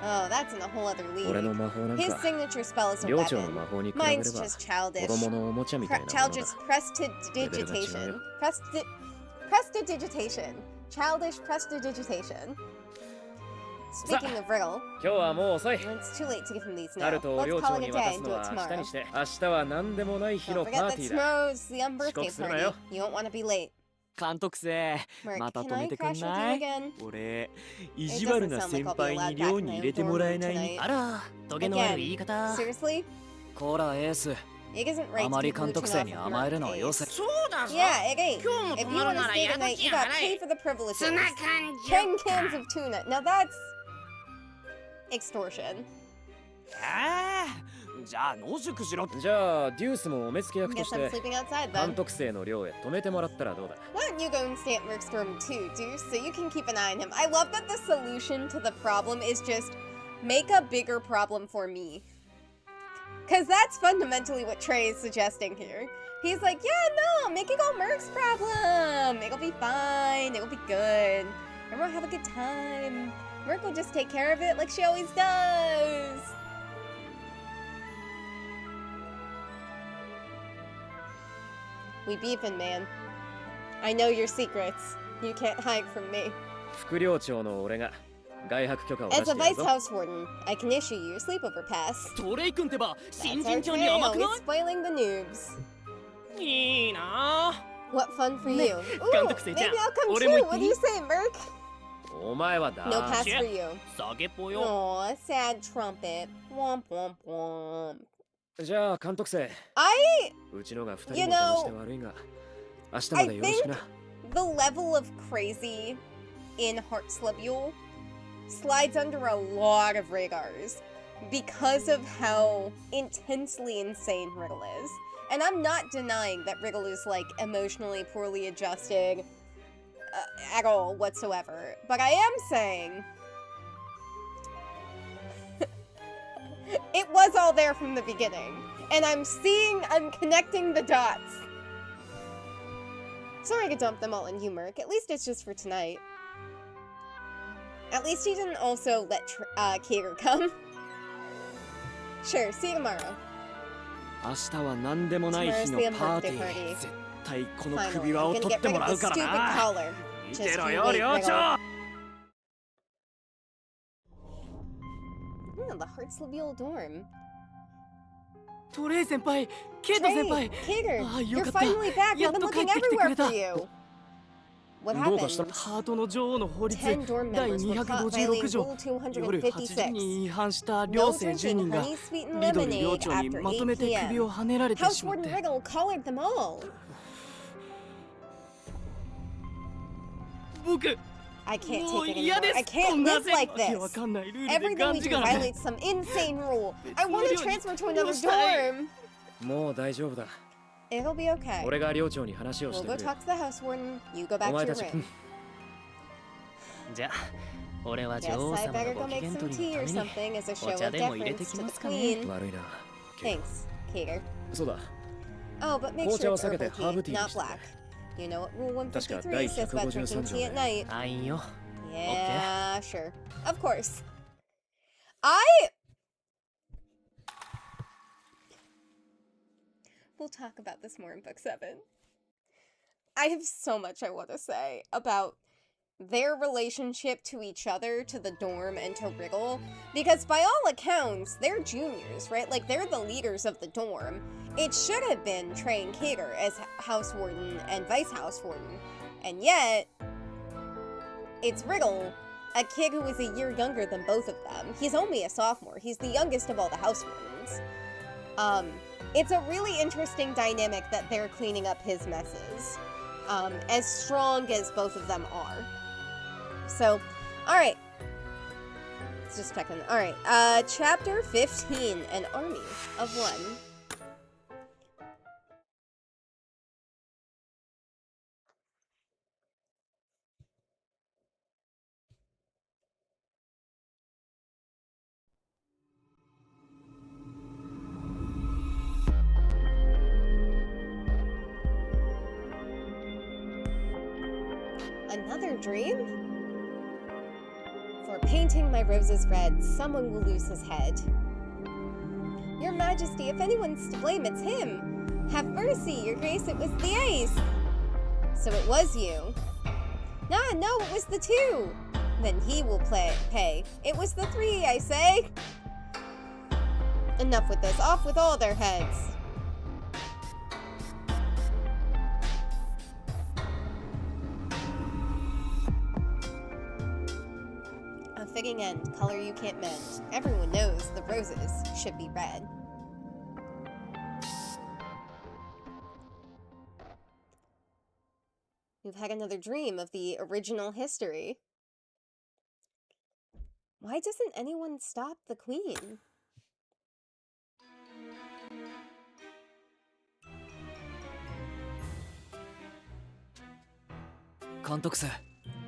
Oh, that's in a whole other や俺の league. 魔法なん His か signature spell is a 寮長の魔 weapon. 法に比べれば Mine's just 子 childish. 供のおもちゃみたいなものだ Childish prestidigitation. Prestidigitation. Childish prestidigitation. Speaking of Riddle, 今日はもう遅い it's too late to give him these タ now. ルトを Let's 寮 call 長 it a に day 渡す and の do は it 明日 tomorrow. にして明日は何でもない日 Don't の forget パー that ティーだ tomorrow's the birthday 遅刻するな party. よ You won't want to be late. 監督生 Mark, また can 止 I めてく crash ん with you ない again? 俺意地悪な先輩に寮に入れてもらえない It doesn't sound like I'll be allowed back in my dorm tonight. あらトゲのある言い方 Seriously? こらエース It isn't right あ to まり keep 監督 mooching 生 off に of 甘える Merc のはよせ days. そうだぞ Yeah, it ain't. 今日も If 泊 you まる want to なら stay 宿 tonight, 賃 you gotta 払 pay え for the privileges. ツナ缶 10 10 cans of tuna. Now that's extortion. じゃあ野宿しろじゃあデュースもお目付け役と Guess し I'm て sleeping outside 監 then. 督生の寮へ泊めてもらったらどうだ Why don't you go and stay at Merc's dorm too, Deuce, so you can keep an eye on him. I love that the solution to the problem is just make a bigger problem for me. Because that's fundamentally what Trey is suggesting here. He's like, yeah, no, make it all Merc's problem. It'll be fine. It'll be good. Everyone have a good time. Merc will just take care of it like she always does. We beefing, man. I know your secrets. You can't hide from me. 副寮長の俺が外泊許可を出 As し a てやる vice ぞ house warden, I can issue you a sleepover pass. トレイ君ってば That's 新 our 人長に Trey, 甘くない always spoiling the noobs. いいな What fun for Ne- you. Ooh, Gantuk-se-chan. maybe I'll come Ore too. mo What do you say, Merc? お前はだ No pass Yeah. for you. 下げっぽよ Aw, sad trumpet. Womp womp womp. じゃあ監督生 I うちのが二人も You 邪魔 know, して悪いが明日までよろしくな the level of crazy in Heartslabyul slides under a lot of radars because of how intensely insane Riddle is. And I'm not denying that Riddle is like emotionally poorly adjusted at all whatsoever. But I am saying it was all there from the beginning. And I'm connecting the dots. Sorry to dump them all on you, Merc. At least it's just for tonight. At least he didn't also let Kager come. Sure, see you tomorrow. 明日は何でもない日の Tomorrow's the パーティ birthday ー party. 絶対この Finally, 首輪 I'm を gonna 取っ get て rid も of らう the から stupid な collar. 見 Just てろ you よ wait, 寮 Riddle. 長 Ooh, the Heartslabyul dorm. トレイ先輩ケイト先 Trey, 輩 Kager, ああよ you're かった finally back. や We've っ been と帰っ looking てきてく everywhere れた for you. What どうかした happened? ハートの女王の法律 10 dorm 第 members were caught 256 violating 条 Rule 夜8時 256. に違反した No 寮生10 drinking 人が honey sweetened リドル寮 lemonade 長に after まと 8 めて首を p.m. はねられて House しまっ Warden て Wriggle collared them all. 僕 I can't もう take it 嫌 anymore. で I す can't こんな live ぜ like わけ this. わかんないルールで Everything がん we じ do がらめ violates some insane rule. I want to 別の寮に transfer to another どうしたい dorm. もう大丈夫だ It'll be okay. 俺が寮長に話を We'll して go くる talk to the house warden. You go お back to 前 your たち room. じゃあ俺は Guess 女王 I 様の better ご go 機 make 嫌 some 取り tea の or ために something as a お show 茶 of でも入れて deference き to ま the すかね queen. 悪いな Thanks, Kager. そうだ Oh, but make 紅 sure 茶は it's 避けて herbal ハーブ tea, ティーに not してく black. れ You know what Rule 確か 153 第 says about drinking 153 tea at 条で night. あいいよ Yeah, sure. Of course. We'll talk about this more in book 7. I have so much I want to say about their relationship to each other, to the dorm, and to Wriggle. Because by all accounts, they're juniors, right? Like, they're the leaders of the dorm. It should have been Trey and Kager as House Warden and Vice House Warden. And yet, it's Wriggle, a kid who is a year younger than both of them. He's only a sophomore. He's the youngest of all the House Wardens. It's a really interesting dynamic that they're cleaning up his messes. As strong as both of them are. So, alright. Let's just check in. Alright, chapter 15, An Army of One. Another dream? For painting my roses red, someone will lose his head. Your Majesty, if anyone's to blame, it's him. Have mercy, Your Grace, it was the ace. So it was you. No, it was the 2. Then he will pay. It was the 3, I say. Enough with this. Off with all their heads. A fitting end, color you can't mend. Everyone knows the roses should be red. We've had another dream of the original history. Why doesn't anyone stop the queen?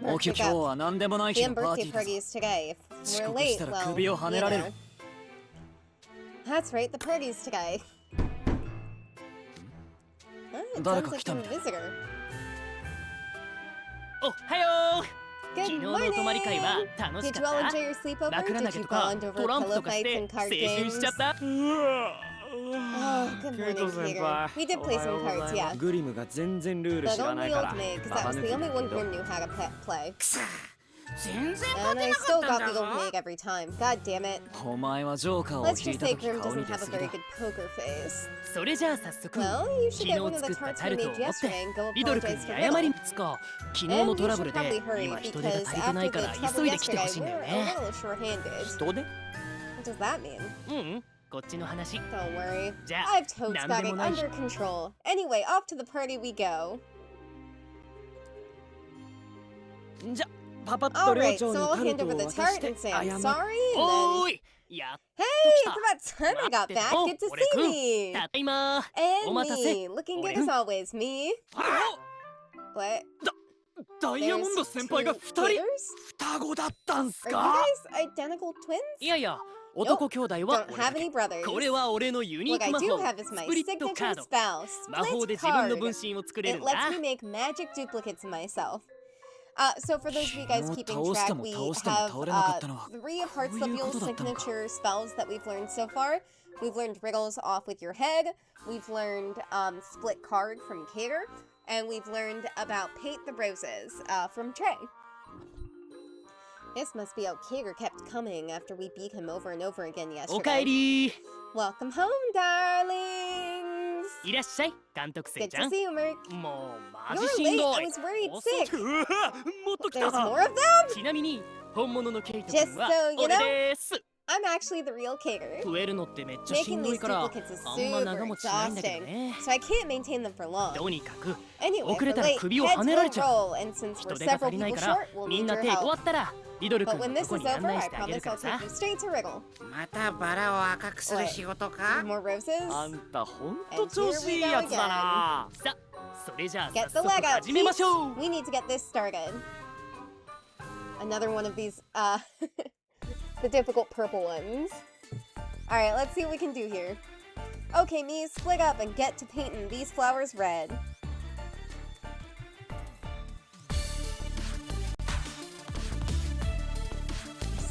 Look, pick up. は何でもない日 The のパーテ birthday ィーだ party ぞ is today. If 遅 we're 刻 late, したら well, 首を you はねられる know. That's right, the party's today. Oh, it 誰 sounds か like 来た a みたい visitor. おはよう Good 昨日のお泊まり会 morning! は楽し Did か you all った enjoy your sleepover? 枕 Did 投げ you とか bond over トランプ pillow とかし fights て and 青 card 春しちゃ games? った Oh, good morning, Peter. We did play some cards, yeah. グリムが全然ルール But 知らな only いから old me, because バ that バ was 抜 the き only だ one けど Grim knew how to play. くそ全然 And 勝て I なか still ったん got だ the ぞ old Meg every time. God damn it. お前はジョーカーを Let's 引い just た say 時 Grim 顔に doesn't 出 have す a ぎ very だ good poker face. それじゃあ早速 Well, you 昨 should 日 get one of 作 the った tarts タ we ルトを made 持って yesterday and go リドル君 apologize に to 謝り Riddle. につこう昨日 And の you トラ should ブルで probably hurry 今人手が because 足りて after ないか the ら trouble 急いで来てほ yesterday, しいんだよ we're ね a little short-handed. 人で What does that mean? うんこっちの話 Don't worry. じゃ I've あ totes 何 got で it もない under control. Anyway, off to the party we go. じゃパパッと寮 Alright, 長 so に I'll タル hand ト over を the 渡 tart して and say 謝 I'm る sorry, and お then... ーいやっ Hey, と来 it's た about time I got back. お Good to 俺 see くん me. ただいま And お待たせ me. Looking good 俺 as always. Me? あ What? ダイヤモ There's ンド先輩が two 2人 Peters? 双子だったんす Are you か guys identical twins? いやいや男兄弟は Don't 俺だ have け any brothers. これは俺のユニー What ク I 魔 do 法 have is my スプリットカー signature ド spell, 魔法で Split 自分の Card. 分身を作れる It んだ lets me make magic duplicates of myself. So for those of you guys もう keeping 倒して track, も we 倒しても have 倒れなかったのは 3 of こういうこと Heartslabyul's だったのか signature spells that we've learned so far. We've learned Wriggles off with your head. We've learned Split Card from Kater. And we've learned about Paint the Roses from Trey. This must be how Kater kept coming after we beat him over and over again おかえ yesterday. り Welcome home, darlings! いらっしゃい監督生 Good ちゃ to ん see you, Merc. もうマ You're ジしん late. ど I い was worried 遅 sick. くうわもっと来 There's た more of them? ちなみに本物のケイト Just 君は so you 俺 know, です I'm actually the real Kater. 増えるのってめっちゃし Making んどい these から duplicates is あんま super 長持ちしないんだけど exhausting, ね so I can't maintain them for long. とにかく Anyway, 遅 for れたら late, 首を heads はねられ will ちゃう roll, and since 人 we're 手が足 several りない people から short, we'll みん need な your 手終 help. わったらリドル But 君 when の this とこ is に案 over, 内 I してあげる promise か I'll らさ take you straight to Wriggle. またバラを赤くする仕事か More roses? あんたほんと調子いいやつだな。さそれじゃあ Get 早 the 速 leg out, 始めましょう Peeps. We need to get this started. Another one of these, the difficult purple ones. Alright, let's see what we can do here. Okay, me, split up and get to painting these flowers red.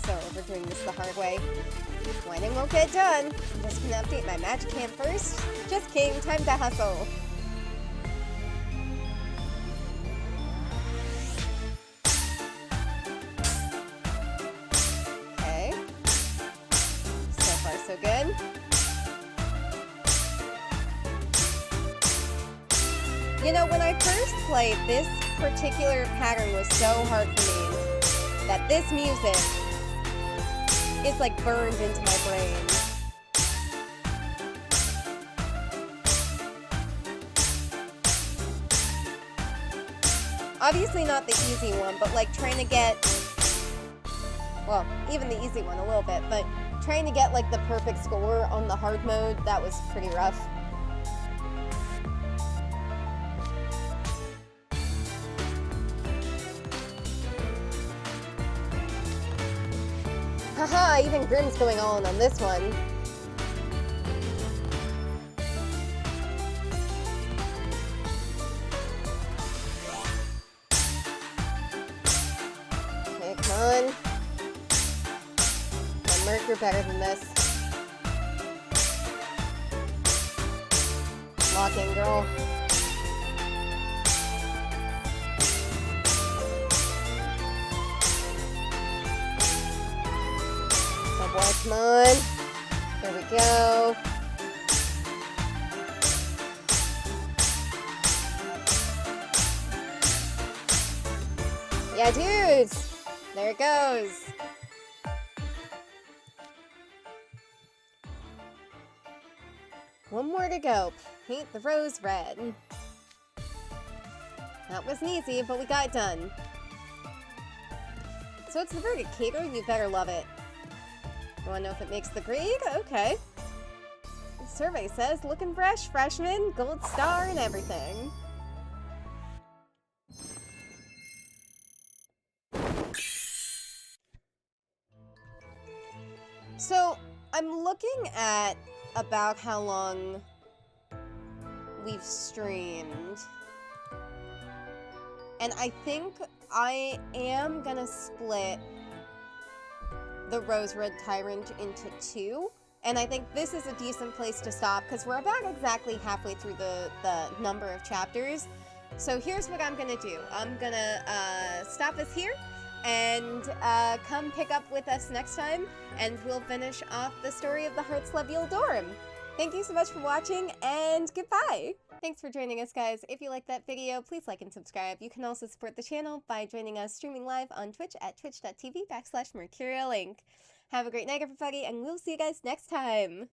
So, we're doing this the hard way. Whining won't get done. I'm just gonna update my magic hand first. Just kidding, time to hustle. Okay. So far, so good. You know, when I first played, this particular pattern was so hard for me that this music is like burned into my brain. Obviously not the easy one, but like trying to get, well, even the easy one a little bit, but trying to get like the perfect score on the hard mode, that was pretty rough. Haha, even Grim's going on this one. Okay, come on. Come on, Merc, you're better than this. Lock in, girl. Oh boy, come on. There we go. Yeah, dudes! There it goes. One more to go. Paint the rose red. That wasn't easy, but we got it done. So it's the verdict, Kater. You better love it. You wanna know if it makes the grade? Okay. The survey says, looking fresh, freshman, gold star, and everything. So, I'm looking at about how long we've streamed. And I think I am gonna split the Rose Red Tyrant into two. And I think this is a decent place to stop because we're about exactly halfway through the number of chapters. So here's what I'm gonna do. I'm gonna stop us here and come pick up with us next time, and we'll finish off the story of the Heartslabyul dorm. Thank you so much for watching, and goodbye! Thanks for joining us, guys. If you liked that video, please like and subscribe. You can also support the channel by joining us streaming live on Twitch at twitch.tv/mercurialink. Have a great night, everybody, and we'll see you guys next time!